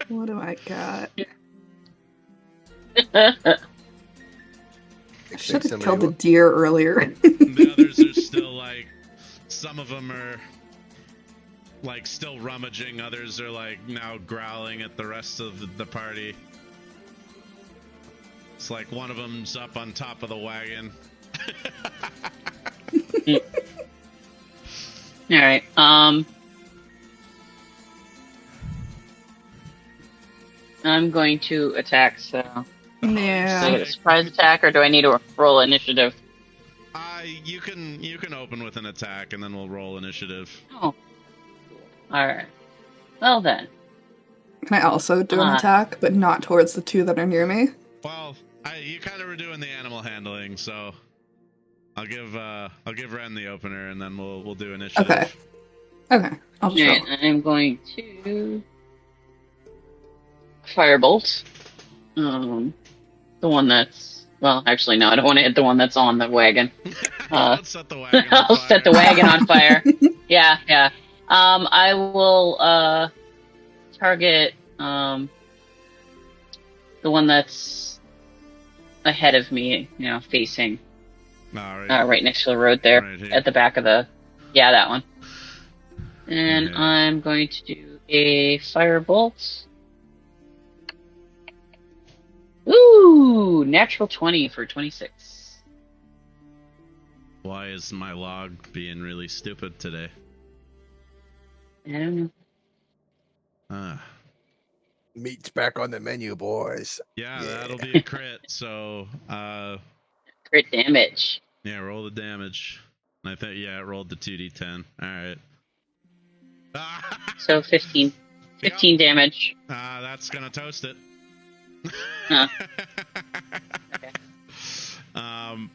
What do I got? I I think should have somebody killed a will- deer earlier. The others are still like, some of them are like still rummaging, others are like now growling at the rest of the party. It's like one of them's up on top of the wagon. All right. I'm going to attack. So, do I Yeah. get a surprise attack, or do I need to roll initiative? You can open with an attack and then we'll roll initiative. Oh. All right. Well then. Can I also do an attack, but not towards the two that are near me? Well, you kind of were doing the animal handling, so I'll give Ren the opener and then we'll do initiative. Okay. Okay. I'll just Alright, roll. I'm going to firebolt. The one that's, well, actually no, I don't want to hit the one that's on the wagon. Let's set the wagon on I'll fire. set the wagon on fire. Yeah. I will target the one that's ahead of me, facing right next to the road there, Right here. at the back of the, that one. And Yeah. I'm going to do a firebolt. Ooh, natural 20 for 26. Why is my log being really stupid today? I don't know. Meat's back on the menu, boys. Yeah, Yeah. that'll be a crit. So, Crit damage. yeah, roll the damage. And I think, it rolled the 2d10. All right. So 15. 15 damage. That's gonna toast it. Huh. Okay.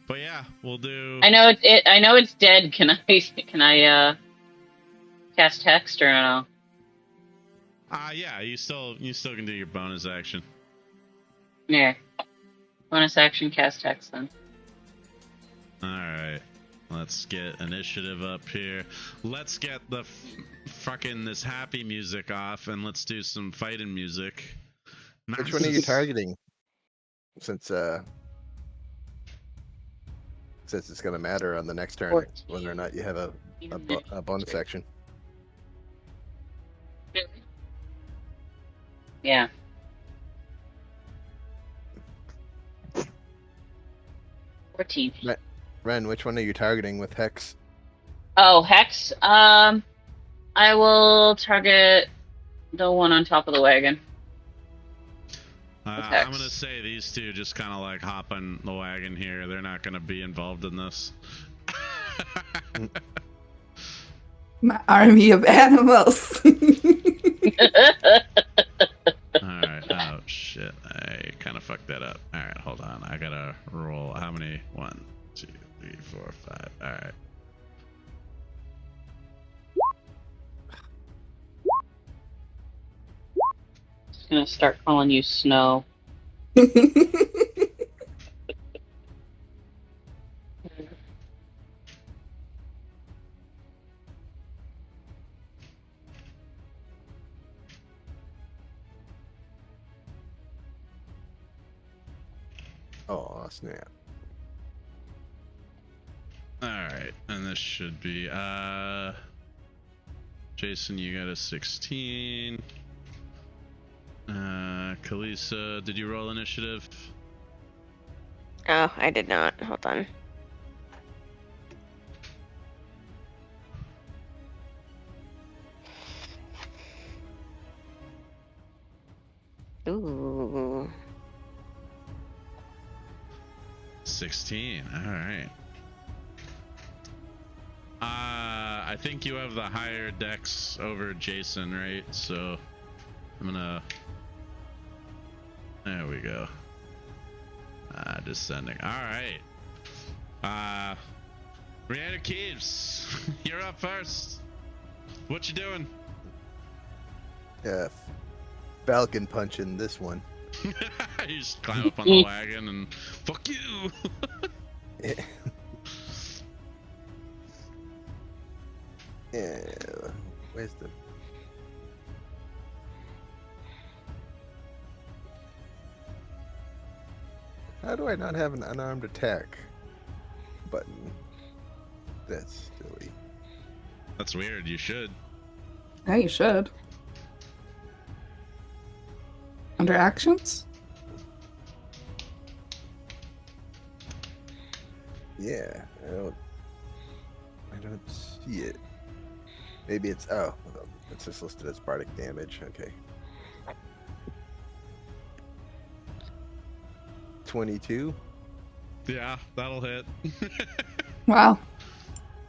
But yeah, we'll do. I know it's dead. Can I cast text or no? Yeah, you still can do your bonus action. Yeah. Bonus action, cast text then. All right. Let's get initiative up here. Let's get the fucking this happy music off, and let's do some fighting music. Which one are you targeting? Since it's going to matter on the next turn 14. whether or not you have a bonus action. Yeah. $14. Ren, which one are you targeting with Hex? Oh, Hex. I will target the one on top of the wagon. I'm gonna say these two just kind of like hop on the wagon here. They're not gonna be involved in this. My army of animals. Alright, oh shit, I kind of fucked that up. Alright, hold on, I gotta roll. How many? 1, 2, 3, 4, 5. Alright. Just gonna start calling you Snow. Oh, snap. Alright, and this should be, Jason, you got a 16. Kalisa, did you roll initiative? Oh, I did not. Hold on. Ooh. 16, alright. I think you have the higher dex over Jason, right? So, I'm gonna... There we go. Descending. Alright. Rihanna Keeves, you're up first. What you doing? Falcon punching this one. You just climb up on the wagon and fuck you. Yeah. Where's the... How do I not have an unarmed attack button? That's silly. That's weird. You should. Yeah, you should. Under actions? Yeah, I don't see it. Maybe it's it's just listed as bardic damage. Okay. 22. Yeah, that'll hit. Wow.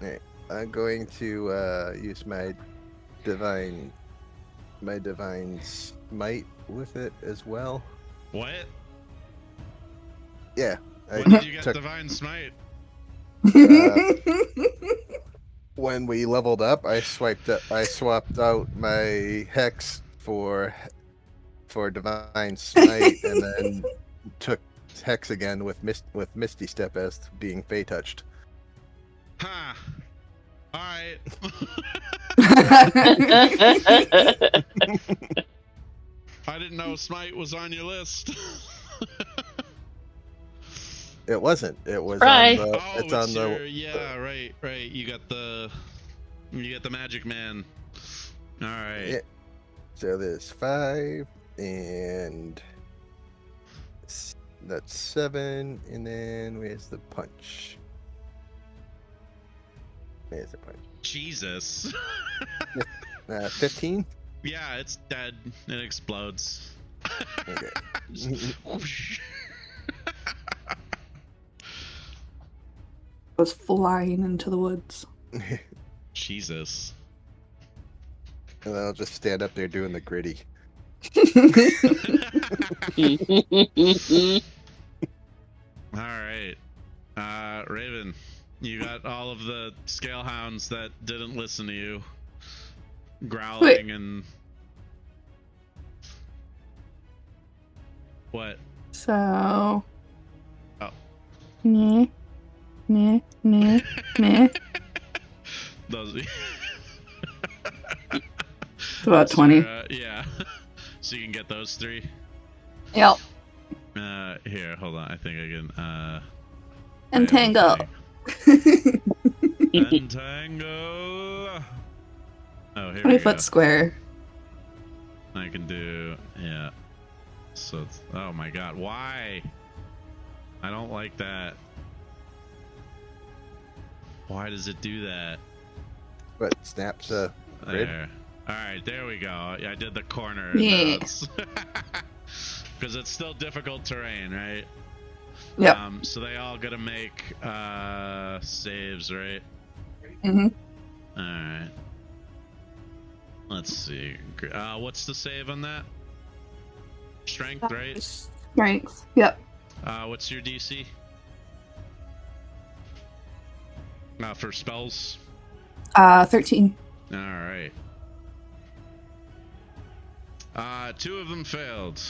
Alright. I'm going to use my divine smite with it as well. What? Yeah. When did you get took- divine smite? when we leveled up, I swapped out my hex for divine smite, and then took hex again with Misty Step as being Fey touched. Huh. Alright. I didn't know smite was on your list. It wasn't. It was Right. on the. Oh, It's on the. your, yeah, right. You got the magic man. All right. Yeah. So there's 5, and that's 7, and then where's the punch? There's the punch. Jesus. 15. Yeah, it's dead. It explodes. Okay. Was flying into the woods. Jesus. And then I'll just stand up there doing the gritty. All right. Raven, you got all of the scale hounds that didn't listen to you growling. Wait. And what? So. Oh. Nah. Nah. Nah. Nah. Those. It's about 20. Yeah. So you can get those 3. Yep. Here, hold on. I think I can. Entangle. Entangle. Oh, here 20 we foot go. square. I can do, yeah. So, oh my god, why? I don't like that. Why does it do that? But snaps a grid. There. Alright, there we go. Yeah, I did the corner. Yeah. Because it's still difficult terrain, right? Yep. So they all gotta make saves, right? Mm-hmm. Alright. Let's see. What's the save on that? Strength, right? Strength. Yep. What's your DC? For spells? 13. Alright. 2 of them failed.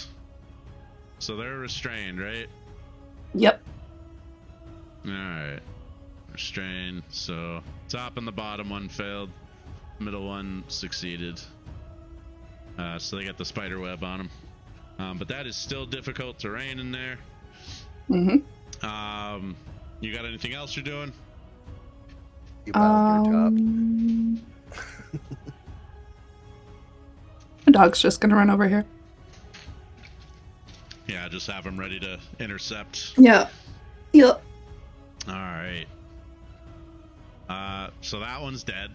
So they're restrained, right? Yep. Alright. Restrained. So top and the bottom one failed. Middle one succeeded. So they got the spider web on them. But that is still difficult terrain in there. Mm-hmm. You got anything else you're doing? You piled your top. The dog's just gonna run over here. Yeah, just have them ready to intercept. Yep. Yep. All right. So that one's dead.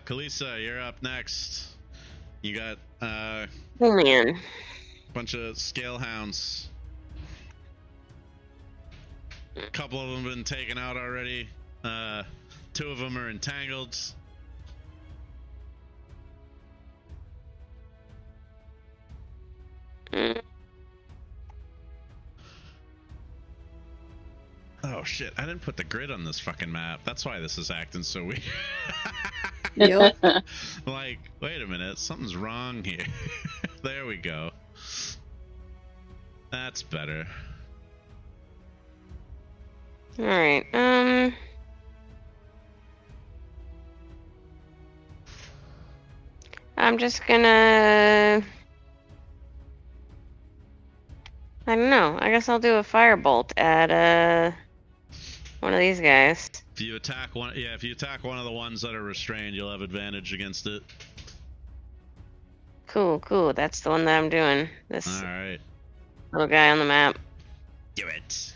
Kalisa, you're up next. You got Oh man. a bunch of scale hounds. A couple of them have been taken out already. 2 of them are entangled. Oh shit, I didn't put the grid on this fucking map. That's why this is acting so weird. Yep. Like, wait a minute, something's wrong here. There we go. That's better. All right. I'm just gonna I don't know. I guess I'll do a firebolt at one of these guys. If you attack one, yeah, if you attack one of the ones that are restrained, you'll have advantage against it. Cool, cool. That's the one that I'm doing. This All right. little guy on the map. Do it.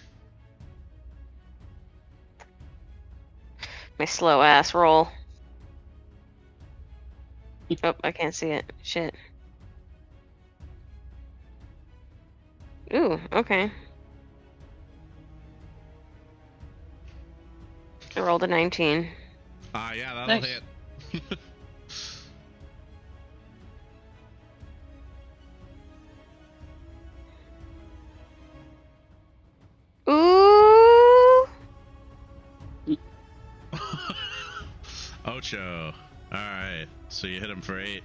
My slow ass roll. Oh, I can't see it. Shit. Ooh, okay. I rolled a 19. Yeah, that'll Nice. hit. Ooh! Ocho. All right. So you hit him for 8.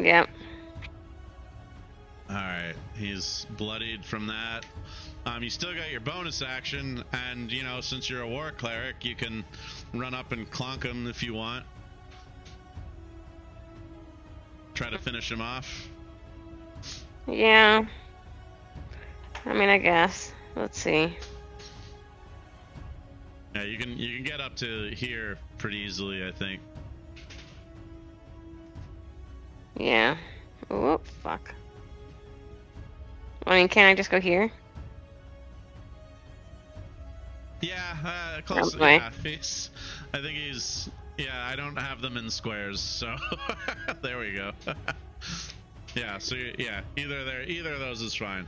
Yep. All right. He's bloodied from that. You still got your bonus action, and you know, since you're a war cleric, you can run up and clonk him if you want. Try to finish him off. Yeah. I mean, I guess. Let's see. Yeah, you can get up to here pretty easily, I think. Yeah. Oh, fuck. I mean, can't I just go here? Yeah, close. Okay. Yeah, I think he's. Yeah, I don't have them in squares, so there we go. Yeah, so yeah, either of those is fine.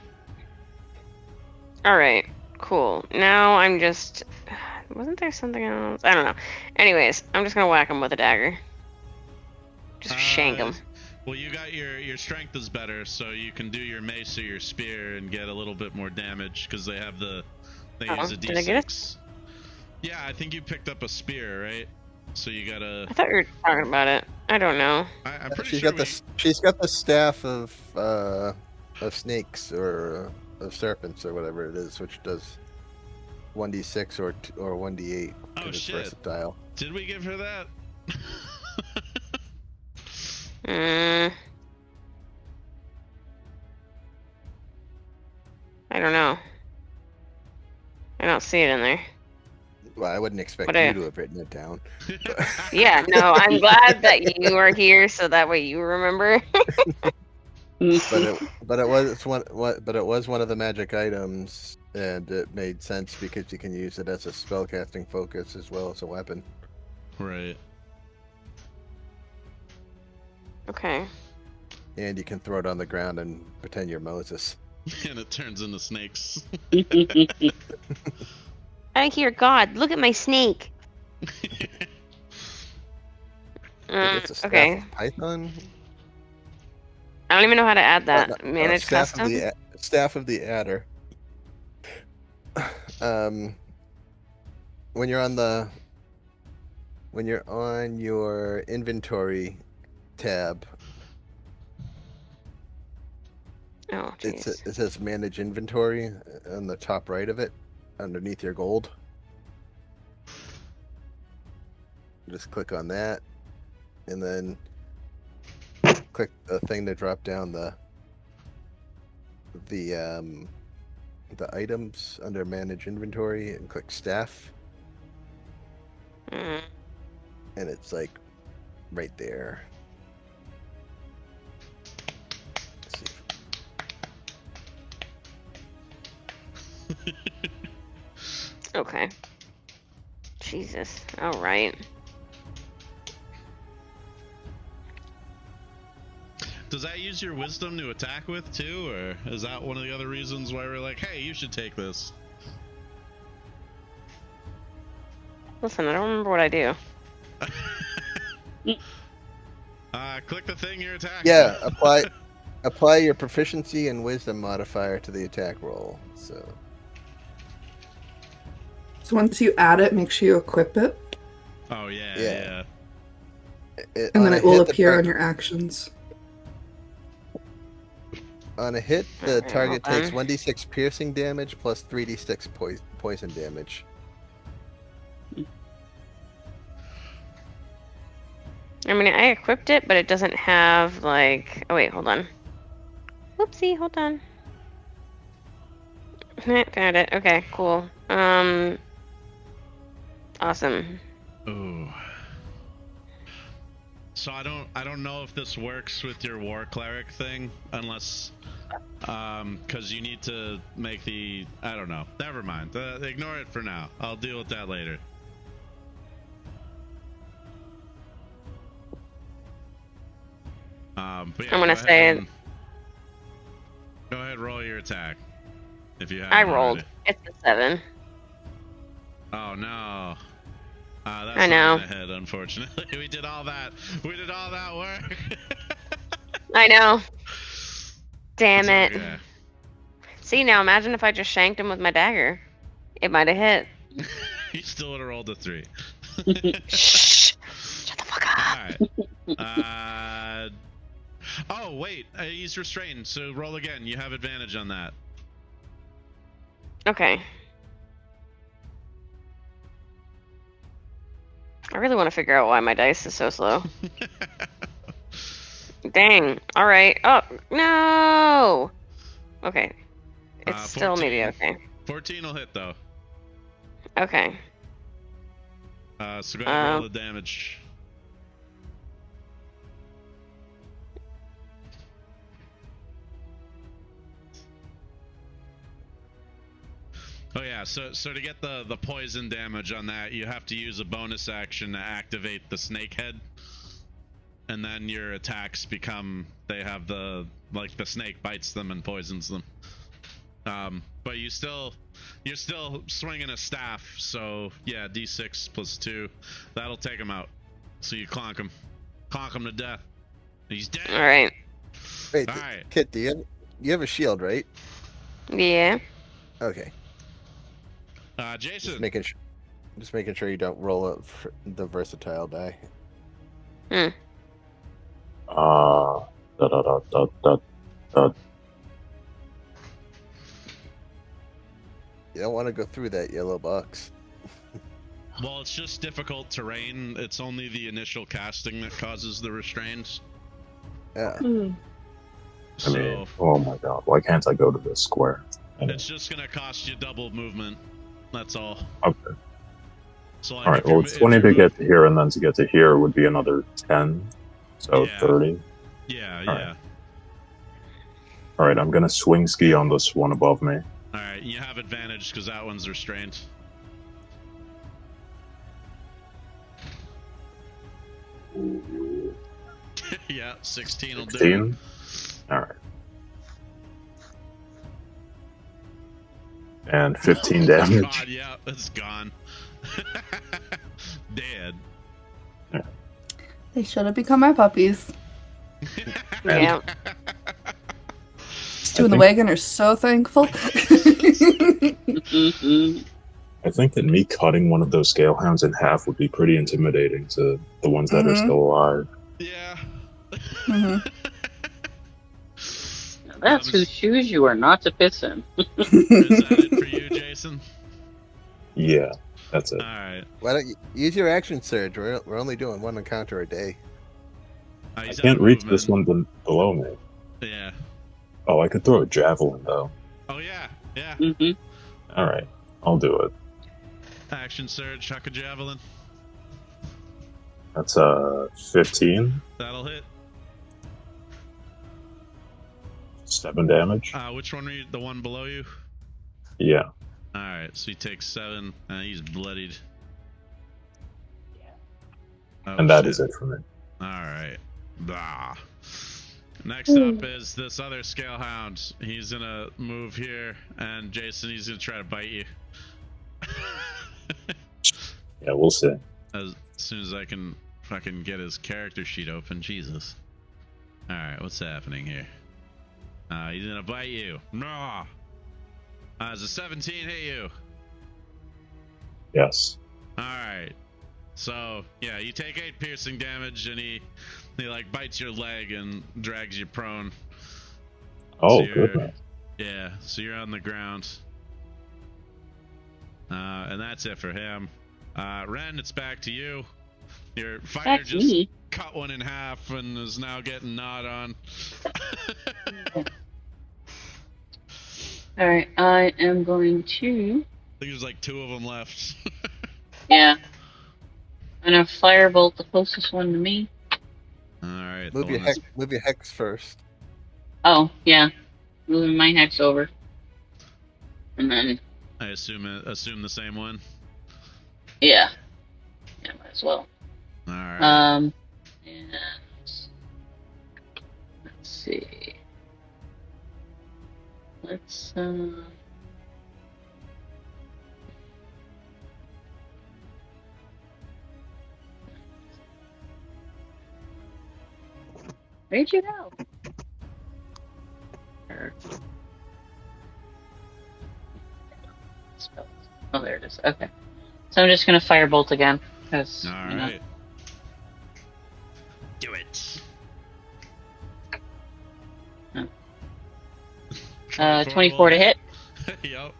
Alright. Cool. Now I'm just... Wasn't there something else? I don't know. Anyways, I'm just gonna whack him with a dagger. Just shank him. Well, you got your strength is better, so you can do your mace or your spear and get a little bit more damage because they use a did I get d6. Yeah, I think you picked up a spear, right? So you gotta. I thought we were talking about it. I don't know. I'm pretty She's sure got she's got the staff of snakes or of serpents or whatever it is, which does 1d6 or 1d8 Oh because it's shit! versatile. Did we give her that? I don't know. I don't see it in there. Well, I wouldn't expect But you I- to have written it down. Yeah, no, I'm glad that you are here so that way you remember. but it was one of the magic items, and it made sense because you can use it as a spellcasting focus as well as a weapon. Right. Okay. And you can throw it on the ground and pretend you're Moses. And it turns into snakes. I hear God. Look at my snake. It's a staff Okay. of Python. I don't even know how to add that. No, Manage staff custom. Staff of the Adder. When you're on your inventory tab, Oh, jeez. it says manage inventory on the top right of it, underneath your gold. Just click on that, and then click the thing to drop down the items under manage inventory, and click staff, Mm. and it's like right there. Let's see. Okay. Jesus. All right. Does that use your wisdom to attack with too, or is that one of the other reasons why we're like, hey, you should take this? Listen, I don't remember what I do. Click the thing you're attacking. Yeah, apply your proficiency and wisdom modifier to the attack roll. So once you add it, make sure you equip it, Oh yeah, Yeah. yeah. and then it will hit, the appear on your actions. On a hit, the Alright, target hold takes on. 1d6 piercing damage plus 3d6 poison damage. I mean, I equipped it, but it doesn't have, like... Oh, wait, hold on. Whoopsie, hold on. Found it. Okay, cool. Awesome. Ooh. So I don't know if this works with your war cleric thing, unless because you need to make the, I don't know. Never mind. Ignore it for now. I'll deal with that later. But yeah, I'm gonna say it. Go ahead, roll your attack. If you I haven't rolled. already. It's a 7. Oh no. That's I know. not gonna hit, unfortunately. We did all that work. I know. Damn It's it. okay. See, now imagine if I just shanked him with my dagger. It might have hit. You still would have rolled a 3. Shh. Shut the fuck up. Alright. Oh, wait. He's restrained, so roll again. You have advantage on that. Okay. I really want to figure out why my dice is so slow. Dang. Alright. Oh, no! Okay. It's still maybe 14. okay. 14 will hit, though. Okay. So go ahead and roll the damage. Oh yeah, so to get the poison damage on that, you have to use a bonus action to activate the snake head. And then your attacks become, they have the snake bites them and poisons them. But you're still swinging a staff, so yeah, d6 plus 2. That'll take him out. So you clonk him to death. He's dead. Alright. Wait, Alright. Kit, you have a shield, right? Yeah. Okay. Jason. Just making sure you don't roll the versatile die. Hmm. Da da da da da da. You don't want to go through that yellow box. Well, it's just difficult terrain. It's only the initial casting that causes the restraints. Yeah. I mean, oh my god, why can't I go to this square? It's just gonna cost you double movement. That's all. Okay. So like, Alright, well, it's 20 to get to here, and then to get to here would be another 10. So Yeah. 30. Yeah, All yeah. right. Alright, I'm gonna swing ski on this one above me. Alright, you have advantage because that one's restrained. Yeah, 16 will do 16? Alright. And 15 damage. Oh god, yeah, it's gone. Dead. They should have become my puppies. Yeah. Stu and the wagon are so thankful. I think that me cutting one of those scale hounds in half would be pretty intimidating to the ones that are still alive. Yeah. Mhm. That's whose shoes you are not to piss in. Is that it for you, Jason? Yeah, that's it. Alright. Why don't you use your action surge? We're only doing one encounter a day. I can't reach this one below me. Yeah. Oh, I could throw a javelin, though. Oh yeah, yeah. Mm-hmm. Alright, I'll do it. Action surge, huck a javelin. That's 15. That'll hit. 7 damage. Which one were you? The one below you? Yeah. Alright, so he takes 7, and he's bloodied. Oh, And that shit. is it for me. Alright. Bah. Next up is this other scale hound. He's gonna move here, and Jason, he's gonna try to bite you. Yeah, we'll see. As soon as I can fucking get his character sheet open, Jesus. Alright, what's happening here? He's gonna bite you. No. Does a 17 hit you? Yes. Alright. So, yeah, you take 8 piercing damage, and he like bites your leg and drags you prone. Oh, So you're- goodness. Yeah, so you're on the ground. And that's it for him. Ren, it's back to you. Your fighter That's just me. cut one in half and is now getting gnawed on. Alright, I am going to... I think there's like 2 of them left. Yeah. I'm gonna firebolt the closest one to me. Alright. Move your hex first. Oh, yeah. Moving my hex over. And then, I assume the same one. yeah. Yeah, might as well. Alright. And let's see. Let's where'd you go? Spells. Oh, there it is. Okay. So I'm just gonna firebolt again. Because, Alright. Do it. 24 to hit. Yup.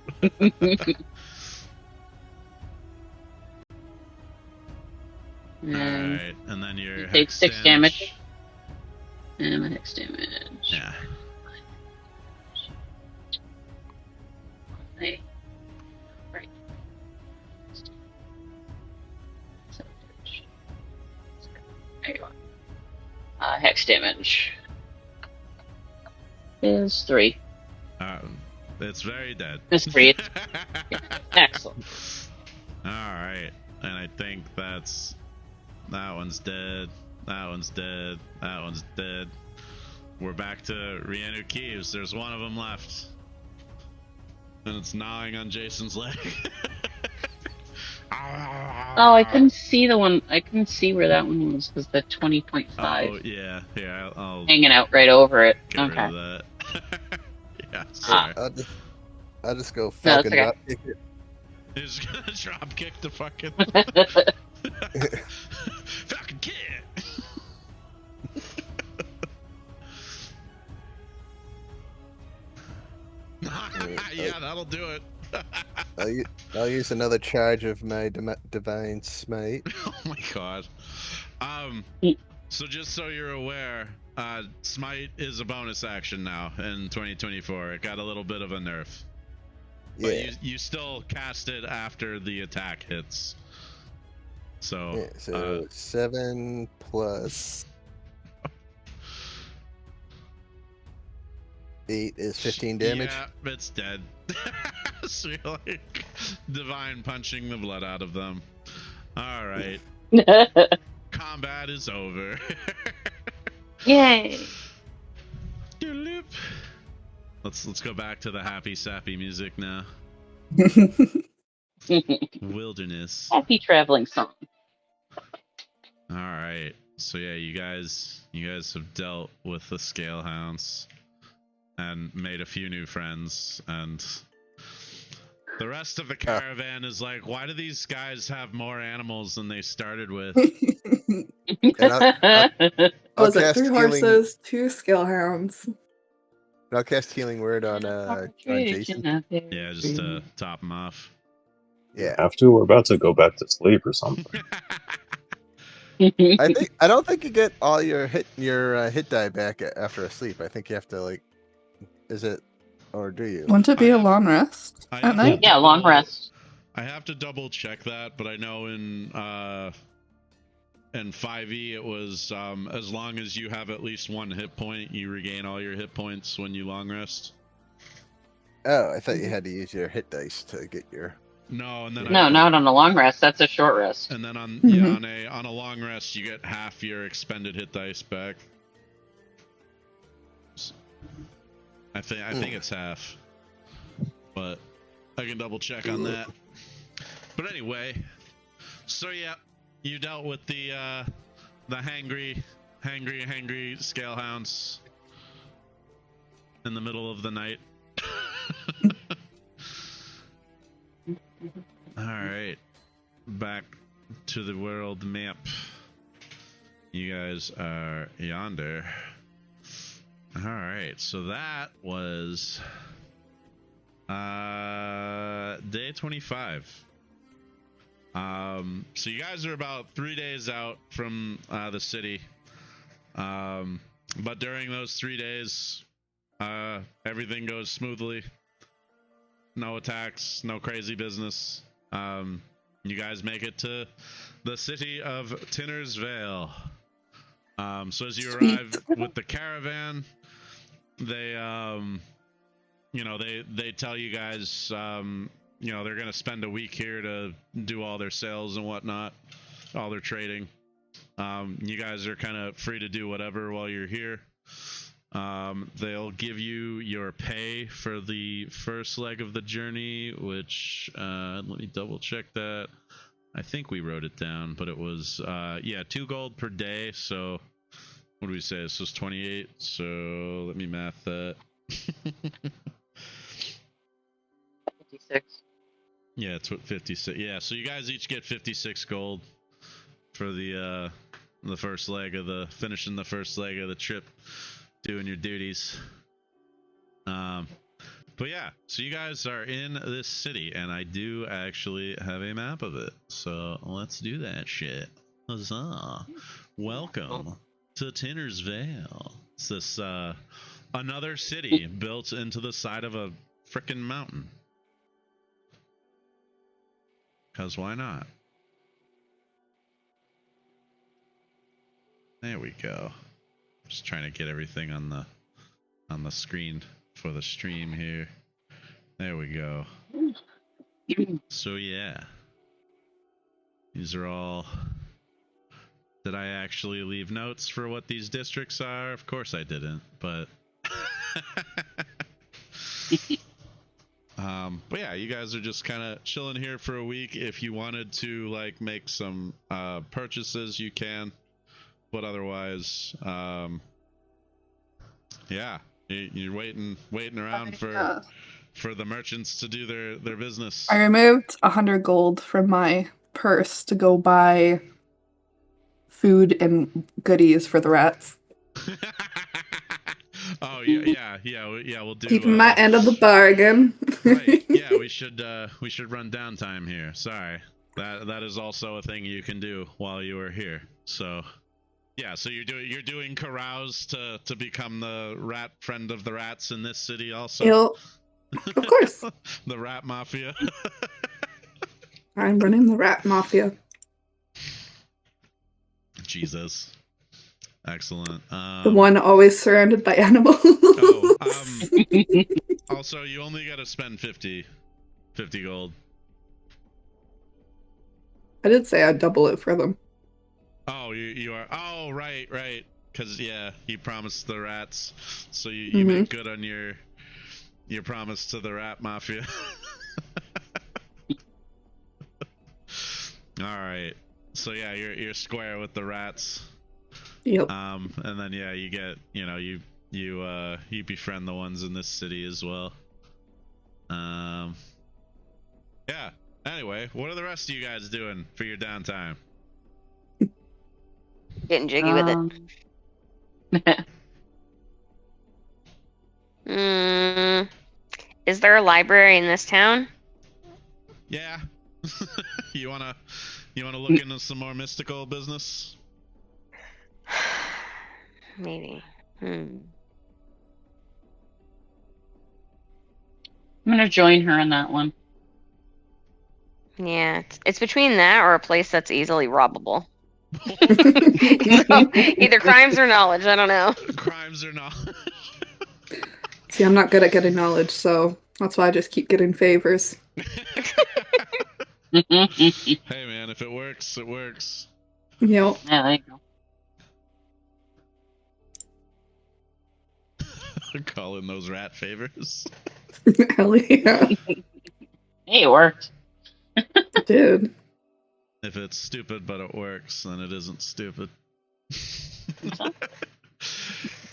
Alright, and then your You take hex 6 damage. And my hex damage. Yeah. Right. There you are. Hex damage is 3. It's very dead. It's 3. Excellent. Alright, and I think that one's dead. That one's dead. That one's dead. We're back to Rienu Keeves. There's one of them left. And it's gnawing on Jason's leg. Oh, I couldn't see the one. I couldn't see where that one was because the 20.5 Oh, yeah. Here, I'll hanging out right over it. get rid Okay. of that. Yeah, sorry. I'll just go Falcon okay. drop kick it. He's gonna drop kick the fucking fucking kid. Yeah, that'll do it. I'll use another charge of my divine smite. Oh my god. So just so you're aware, smite is a bonus action now in 2024. It got a little bit of a nerf. Yeah. But you still cast it after the attack hits. So, Yeah, so 7 plus 8 is 15 damage. Yeah, it's dead. So you're like divine punching the blood out of them. Alright. Combat is over. Yay! Doodle-loop. Let's go back to the happy sappy music now. Wilderness. Happy traveling song. All right. So yeah, you guys have dealt with the scale hounds and made a few new friends, and the rest of the caravan is like, why do these guys have more animals than they started with? And Was it cast 3 healing- horses, 2 scale hounds? I'll cast healing word on Jason. Yeah, just to top them off. Yeah. Have to. We're about to go back to sleep or something. I don't think you get all your hit die back after a sleep. I think you have to like, is it, or do you? Wouldn't it be a long rest at night? Yeah, long rest. I have to double check that, but I know in 5e it was as long as you have at least 1 hit point, you regain all your hit points when you long rest. Oh, I thought you had to use your hit dice to get your. No, and then No, not on a long rest. That's a short rest. And then on on a long rest, you get half your expended hit dice back. I think it's half, but I can double check on that. But anyway, so yeah, you dealt with the hangry scale hounds in the middle of the night. Alright. Back to the world map. You guys are yonder. Alright, so that was day 25. So you guys are about 3 days out from the city. But during those 3 days, everything goes smoothly. no attacks, no crazy business. You guys make it to the city of Tinner's Vale. So as you arrive with the caravan, they they tell you guys they're gonna spend a week here to do all their sales and whatnot, all their trading. You guys are kind of free to do whatever while you're here. They'll give you your pay for the first leg of the journey, which let me double check that. I think we wrote it down, but it was 2 gold per day. So what do we say? This was 28. So let me math that. 56. Yeah, it's what 56. Yeah, so you guys each get 56 gold for the first leg of finishing the first leg of the trip, doing your duties. But yeah, so you guys are in this city, and I do actually have a map of it. So let's do that shit. Huzzah! Welcome to Tinner's Vale. It's this another city built into the side of a frickin' mountain. 'Cause why not? There we go. Just trying to get everything on the screen for the stream here. There we go. So yeah. These are all... Did I actually leave notes for what these districts are? Of course I didn't, but... But yeah, you guys are just kind of chilling here for a week. If you wanted to like make some purchases, you can. But otherwise, yeah, you're waiting around for the merchants to do their business. I removed 100 gold from my purse to go buy food and goodies for the rats. Oh yeah. We'll do. Keeping my end of the bargain. Right. Yeah, we should run downtime here. Sorry, that is also a thing you can do while you are here. So. Yeah, so you're doing carouse to become the rat friend of the rats in this city also. Of course. The rat mafia. I'm running the rat mafia. Jesus. Excellent. The one always surrounded by animals. Also, you only got to spend 50 gold. I did say I'd double it for them. Oh, you are. Oh, right. Because yeah, you promised the rats, so you make good on your promise to the rat mafia. All right. So yeah, you're square with the rats. Yep. And then yeah, you get you befriend the ones in this city as well. Yeah. Anyway, what are the rest of you guys doing for your downtime? Getting jiggy with it. Is there a library in this town? Yeah. You wanna look into some more mystical business? Maybe. I'm gonna join her in that one. Yeah, it's between that or a place that's easily robbable. So, either crimes or knowledge, I don't know. Crimes or knowledge. See, I'm not good at getting knowledge, so that's why I just keep getting favors. Hey man, if it works, it works. Yep. Yeah, there you go. Calling those rat favors. Hell yeah. Hey, it worked. It did. If it's stupid but it works, then it isn't stupid.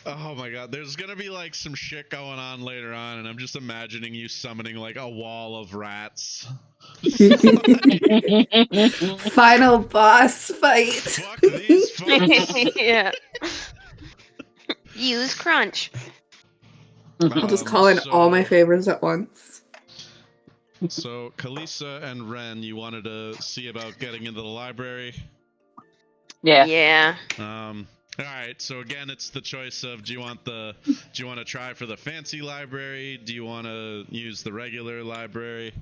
Oh my god, there's gonna be like some shit going on later on, and I'm just imagining you summoning like a wall of rats. Final boss fight. Fuck these folks. Yeah. Use crunch. I'll just call in all my favors at once. So, Kalisa and Ren, you wanted to see about getting into the library? Yeah. Yeah. All right. So again, it's the choice of do you want to try for the fancy library? Do you want to use the regular library?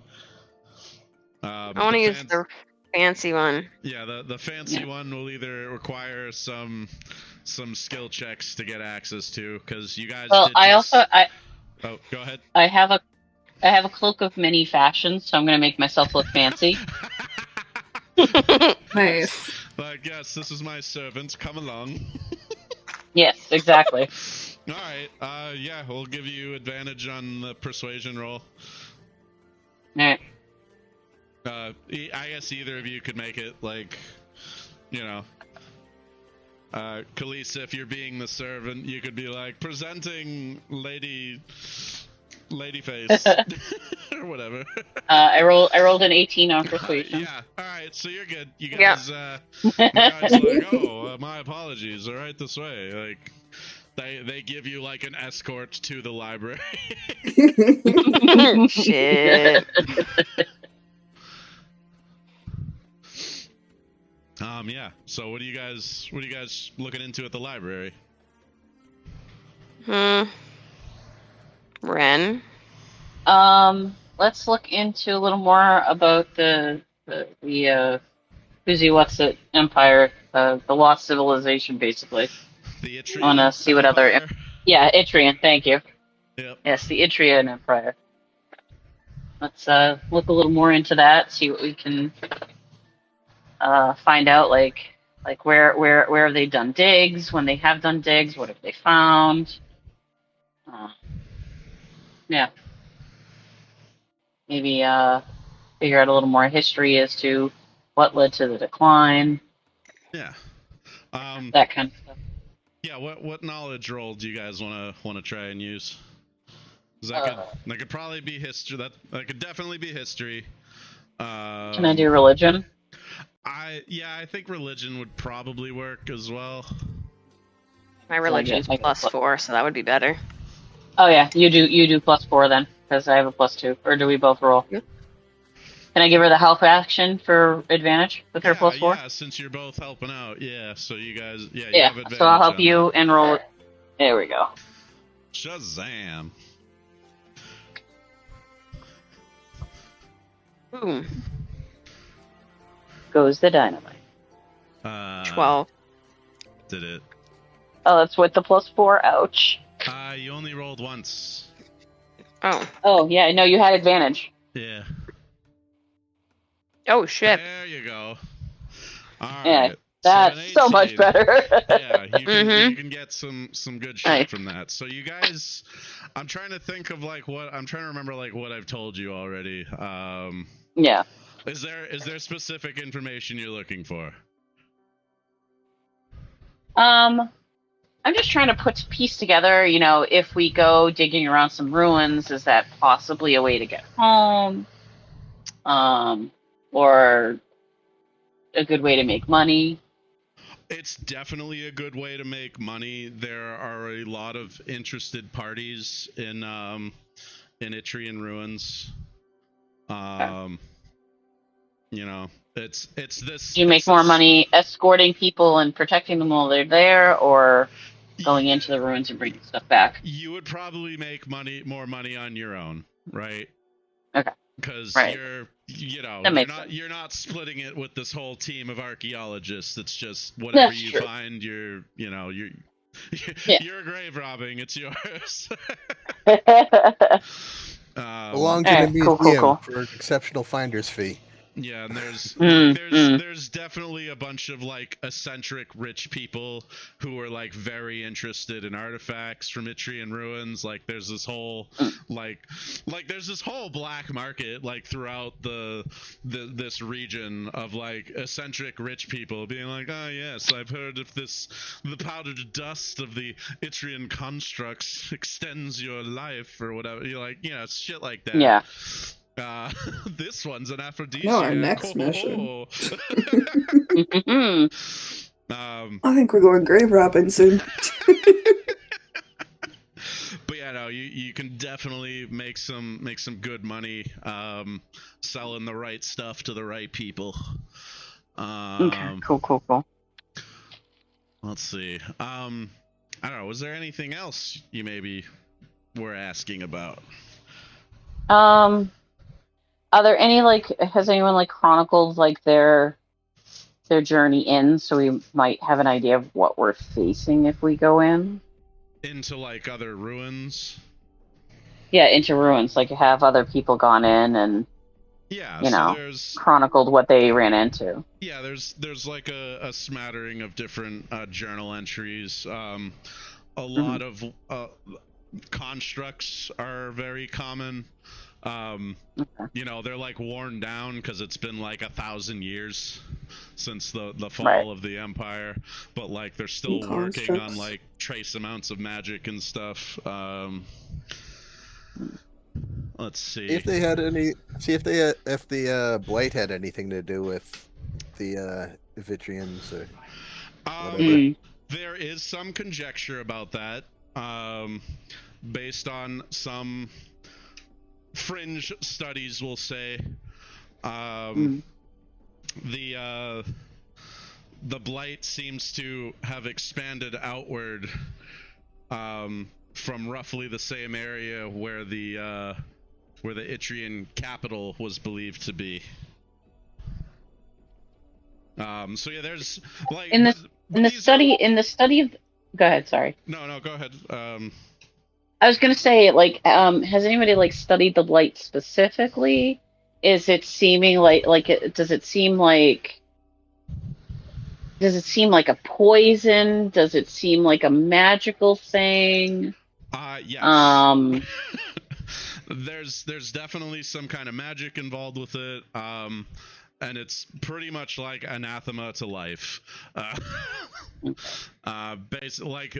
I want to use the fancy one. Yeah, the fancy one will either require some skill checks to get access to, because you guys. Well, did I just... also Oh, go ahead. I have a cloak of many fashions, so I'm gonna make myself look fancy. Nice. Like, yes, this is my servant. Come along. Yes, exactly. All right. Yeah, we'll give you advantage on the persuasion roll. All right. I guess either of you could make it, like, you know. Kalisa, if you're being the servant, you could be like, presenting Ladyface. Or whatever. I rolled an 18 on persuasion. Yeah. All right. So you're good. You guys. My guy's like, oh, my apologies. All right, this way. Like, they give you like an escort to the library. Shit. Yeah. So what are you guys looking into at the library? Ren. Let's look into a little more about the Who's What's It Empire, the lost civilization, basically. The Itrian I want to see what Empire? other. Yeah, Itrian. Thank you. Yep. Yes, the Itrian Empire. Let's look a little more into that. See what we can find out. Like where have they done digs? When they have done digs, what have they found? Yeah. Maybe figure out a little more history as to what led to the decline. Yeah. That kind of stuff. Yeah. What knowledge roll do you guys want to try and use? That could probably be history. That could definitely be history. Can I do religion? I think religion would probably work as well. My religion's +4, so that would be better. Oh yeah, you do +4 then, because I have a +2. Or do we both roll? Yep. Can I give her the help action for advantage with her +4? Yeah, since you're both helping out. Yeah, so you guys, you have advantage. So I'll help you and roll. There we go. Shazam! Boom. Goes the dynamite. 12. Did it? Oh, that's with the +4. Ouch. You only rolled once. Oh. Oh yeah, no, you had advantage. Yeah. Oh shit. There you go. All Yeah, right. that's so much better. Yeah, you can get some good shit from that. So you guys, I'm trying to think of I'm trying to remember what I've told you already. Yeah. Is there specific information you're looking for? I'm just trying to piece together, if we go digging around some ruins, is that possibly a way to get home? Or a good way to make money? It's definitely a good way to make money. There are a lot of interested parties in Itrian ruins. It's this. Do you make more money escorting people and protecting them while they're there, or going into the ruins and bringing stuff back? You would probably make more money on your own, right? Okay. Because you're not splitting it with this whole team of archaeologists. It's just whatever That's you true. find, you're grave robbing. It's yours. Belongs in a museum for an exceptional finder's fee. Yeah, and there's definitely a bunch of eccentric rich people who are very interested in artifacts from Itrian ruins. There's this whole there's this whole black market throughout this region of eccentric rich people being like, oh yes, I've heard of the powdered dust of the Itrian constructs extends your life or whatever. You're shit like that. Yeah. This one's an aphrodisiac. No, our next mission. I think we're going grave robbing soon. But yeah, no, you can definitely make some good money selling the right stuff to the right people. Okay, cool. let's see. I don't know. Was there anything else you maybe were asking about? Are there any has anyone chronicled their journey in, so we might have an idea of what we're facing if we go in? Into other ruins? Yeah, into ruins. Have other people gone in and there's chronicled what they ran into? Yeah, there's a smattering of different journal entries. A lot of constructs are very common. They're worn down because it's been 1,000 years since the fall of the empire, but they're still working on trace amounts of magic and stuff. Let's see if they had any. See if the Blight had anything to do with the Vitrians or whatever. There is some conjecture about that, based on some fringe studies, we'll say. The Blight seems to have expanded outward from roughly the same area where the Itrian capital was believed to be. So yeah, there's in the study of. Go ahead. Sorry. No, go ahead. I was gonna say, has anybody studied the Blight specifically? Is it seeming does it seem like a poison? Does it seem like a magical thing? Yes. There's definitely some kind of magic involved with it. And it's pretty much like anathema to life. Basically,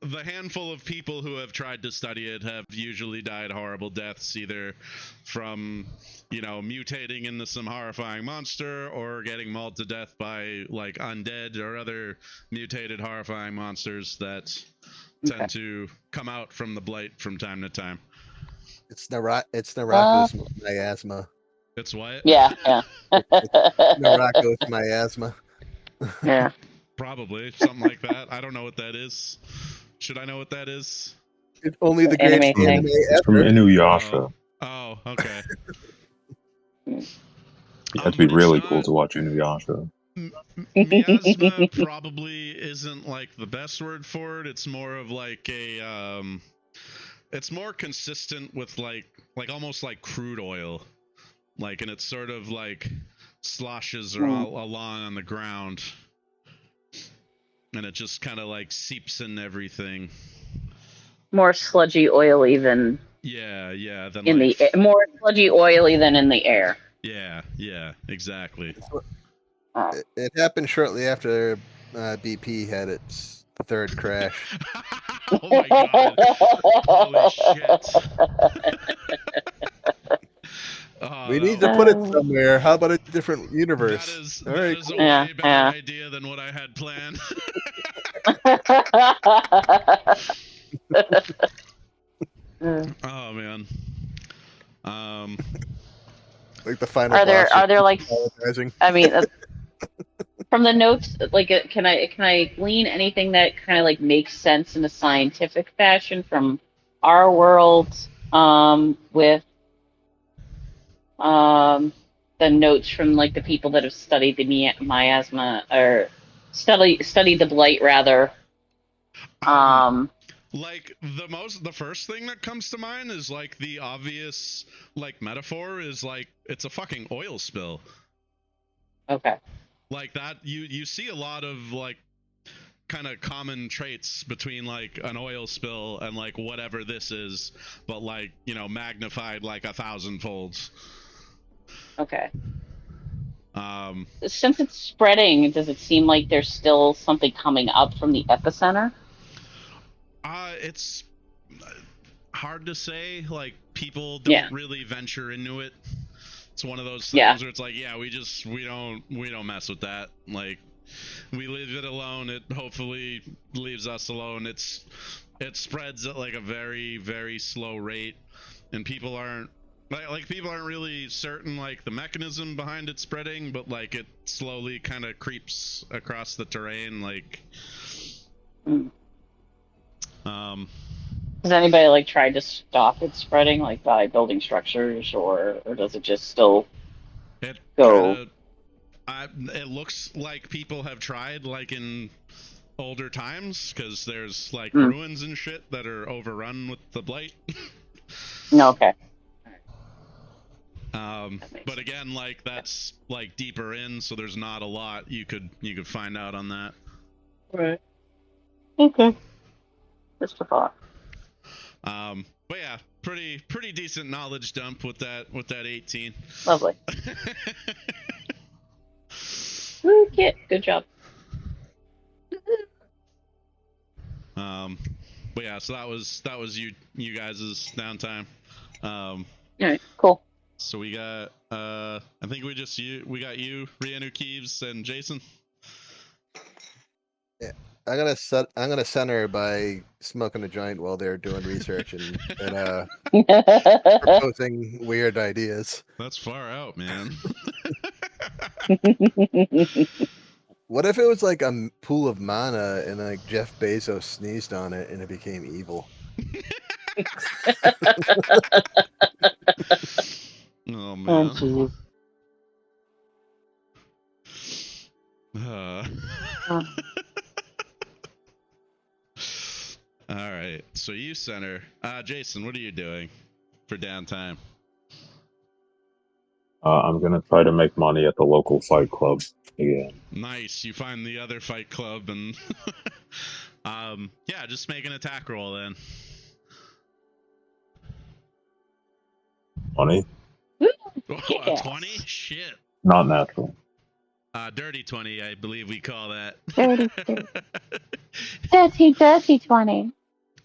the handful of people who have tried to study it have usually died horrible deaths, either from, mutating into some horrifying monster or getting mauled to death by undead or other mutated horrifying monsters that tend to come out from the Blight from time to time. It's Naraka's miasma. It's what? Yeah. Naraka's miasma. Yeah. Probably something like that. I don't know what that is. Should I know what that is? It's only the greatest anime It's from ever. Inuyasha. Oh, okay. You have to be really cool to watch Inuyasha. Miasma probably isn't the best word for it. It's more of it's more consistent with almost like crude oil. And it's sort of sloshes along on the ground. And it just kind of seeps in everything. More sludgy, oily than. Yeah. Than in the more sludgy, oily than in the air. Yeah, exactly. It happened shortly after BP had its third crash. Oh my god! Holy shit! We need to put it somewhere. How about a different universe? That is a way better idea than what I had planned. Oh man. The final. Are there I mean, from the notes, can I glean anything that kind of makes sense in a scientific fashion from our world, with the notes from the people that have studied the miasma or studied the Blight rather? The first thing that comes to mind is the obvious metaphor is it's a fucking oil spill. Okay. That you see a lot of kind of common traits between an oil spill and whatever this is, but magnified 1,000 folds. Okay. Since it's spreading, does it seem like there's still something coming up from the epicenter? It's hard to say. People don't really venture into it. It's one of those things where it's we don't mess with that. We leave it alone. It hopefully leaves us alone. It spreads at a very, very slow rate, and people aren't Like people aren't really certain like the mechanism behind it spreading, but like it slowly kind of creeps across the terrain. Like, Mm. um, Has anybody like tried to stop it spreading, like by building structures, or does it just still it go? kind of. It looks like people have tried, like in older times, because there's like ruins and shit that are overrun with the blight. No, okay. But again, like that's like deeper in, so there's not a lot you could find out on that. Right. Okay. Just a thought. But yeah, pretty decent knowledge dump with that 18. Lovely. Okay. Good job. But yeah, so that was you guys' downtime. All right. Cool. So we got I think we got you, Rianu Keeves, and Jason. Yeah, I'm gonna center by smoking a joint while they're doing research and proposing weird ideas. That's far out, man. What if it was like a pool of mana and like Jeff Bezos sneezed on it and it became evil? Oh Oh, man. jeez. All right. So you center. Jason, what are you doing for downtime? I'm gonna try to make money at the local fight club again. Nice. You find the other fight club and yeah, just make an attack roll then. 20? Oh, 20? Shit. Not natural. Dirty 20, I believe we call that. Dirty 20.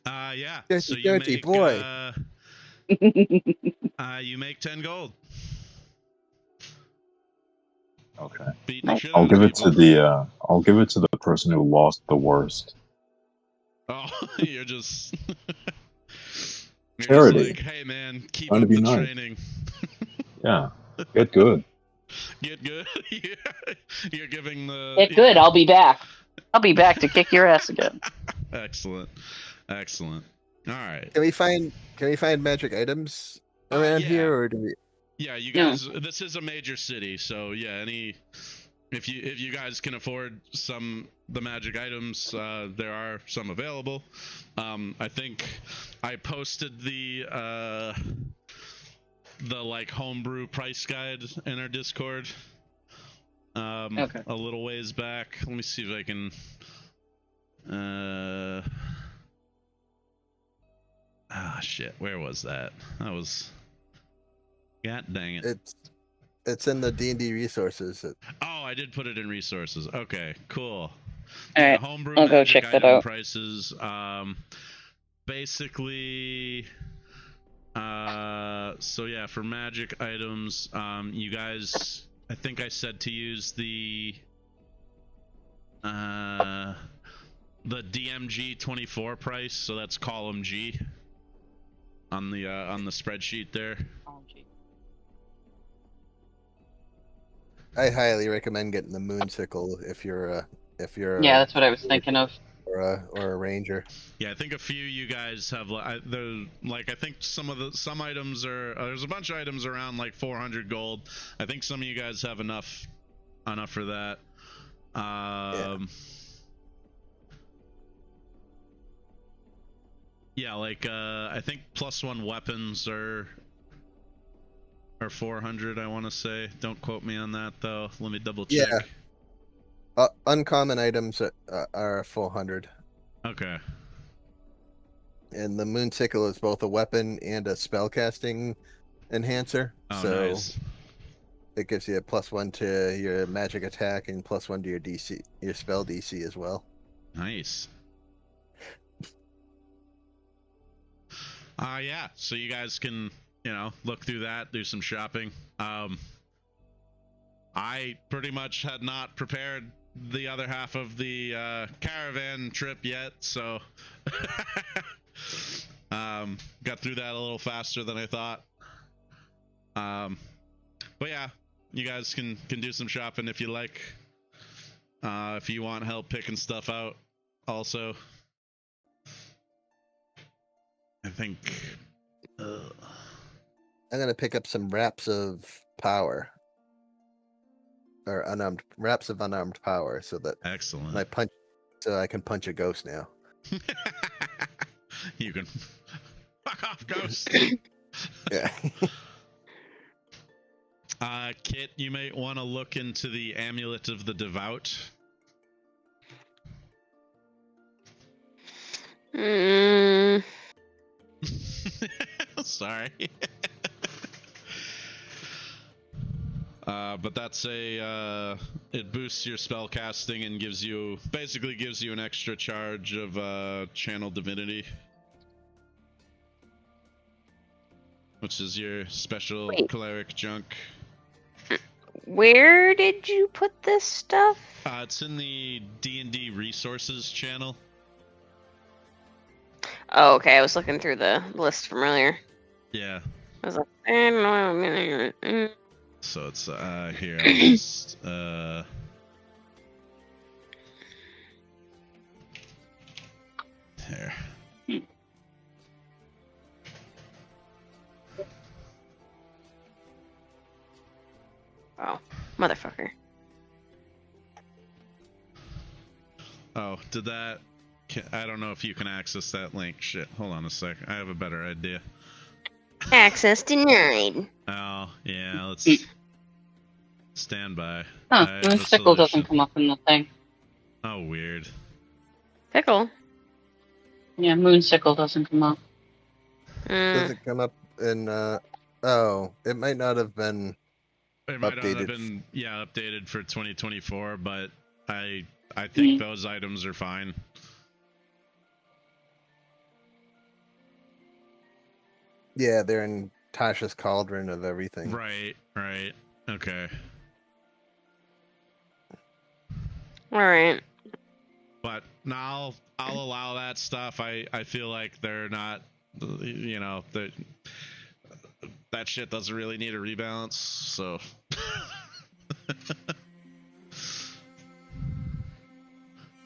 Yeah. Dirty, so you dirty make, boy. You make 10 gold. Okay. Beating the Nice. shit I'll out give of it people. to the person who lost the worst. Oh, you're just Charity. like, hey man, keep Trying to up be the nice. training. Yeah. Get good. Get good. Yeah. You're giving the Get good. I'll be back. I'll be back to kick your ass again. Excellent. All right. Can we find magic items around yeah. here, or do we? Yeah, you guys. This is a major city, so yeah. If you guys can afford the magic items, there are some available. I think I posted the like homebrew price guide in our Discord. Okay. A little ways back. Let me see if I can. Shit. Where was that? That was. God dang it. It's in the D&D resources. Oh, I did put it in resources. Okay, cool. All right, homebrew I'll go magic check that item out. prices. Basically, so yeah, for magic items, you guys, I think I said to use the DMG 24 price, so that's column G on the spreadsheet there. I highly recommend getting the moon sickle if you're Yeah, that's what I was thinking of. or a ranger. Yeah, I think a few you guys have I think some items are there's a bunch of items around like 400 gold. I think some of you guys have enough for that. Yeah, like I think +1 weapons are 400, I want to say. Don't quote me on that though. Let me double check. Yeah. Uncommon items are 400. Okay. And the moon sickle is both a weapon and a spellcasting enhancer. Oh, so nice. it gives you a +1 to your magic attack and +1 to your DC, your spell DC as well. Nice. Yeah, so you guys can, look through that, do some shopping. I pretty much had not prepared the other half of the caravan trip yet, so got through that a little faster than I thought. But yeah, you guys can do some shopping if you like. If you want help picking stuff out, also. I think. I'm gonna pick up some wraps of power, or unarmed wraps of unarmed power, so that Excellent. when I punch, so I can punch a ghost now. You can fuck off, ghost. Yeah. Kit, you might want to look into the amulet of the devout. Sorry. But that's it boosts your spell casting and basically gives you an extra charge of channel divinity, which is your special cleric junk. Where did you put this stuff? It's in the D&D resources channel. Oh, okay. I was looking through the list from earlier. Yeah. I was like, I don't know. So it's here. I'll just here. Oh, motherfucker. Oh, did that? I don't know if you can access that link. Shit. Hold on a sec. I have a better idea. Access denied. Oh, yeah. Let's stand by. Huh, I have Moon a Sickle doesn't solution. come up in the thing. Oh, weird. Pickle. Yeah, Moon Sickle doesn't come up. Does it come up in? Oh, it might not have been. It might not have Updated. been, updated for 2024, but I think those items are fine. Yeah, they're in Tasha's cauldron of everything. Right. Okay. Alright. But now I'll allow that stuff. I feel like they're not, that shit doesn't really need a rebalance, so.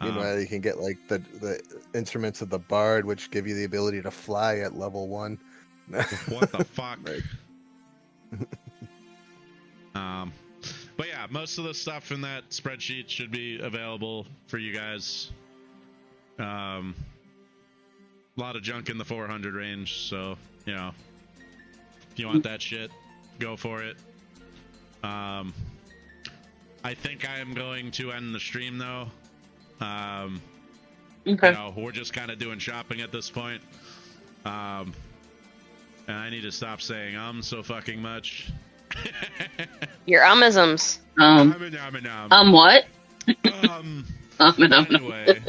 Meanwhile, you can get like the instruments of the bard, which give you the ability to fly at level 1. What the fuck? Like, But yeah, most of the stuff in that spreadsheet should be available for you guys. A lot of junk in the 400 range, so if you want that shit, go for it. I think I am going to end the stream though. Okay. We're just kind of doing shopping at this point. And I need to stop saying so fucking much. Your umisms. What? Anyway,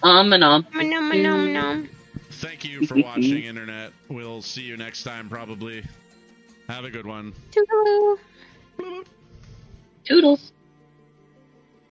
Nom. thank you for watching, Internet. We'll see you next time, probably. Have a good one. Toodaloo. Toodles.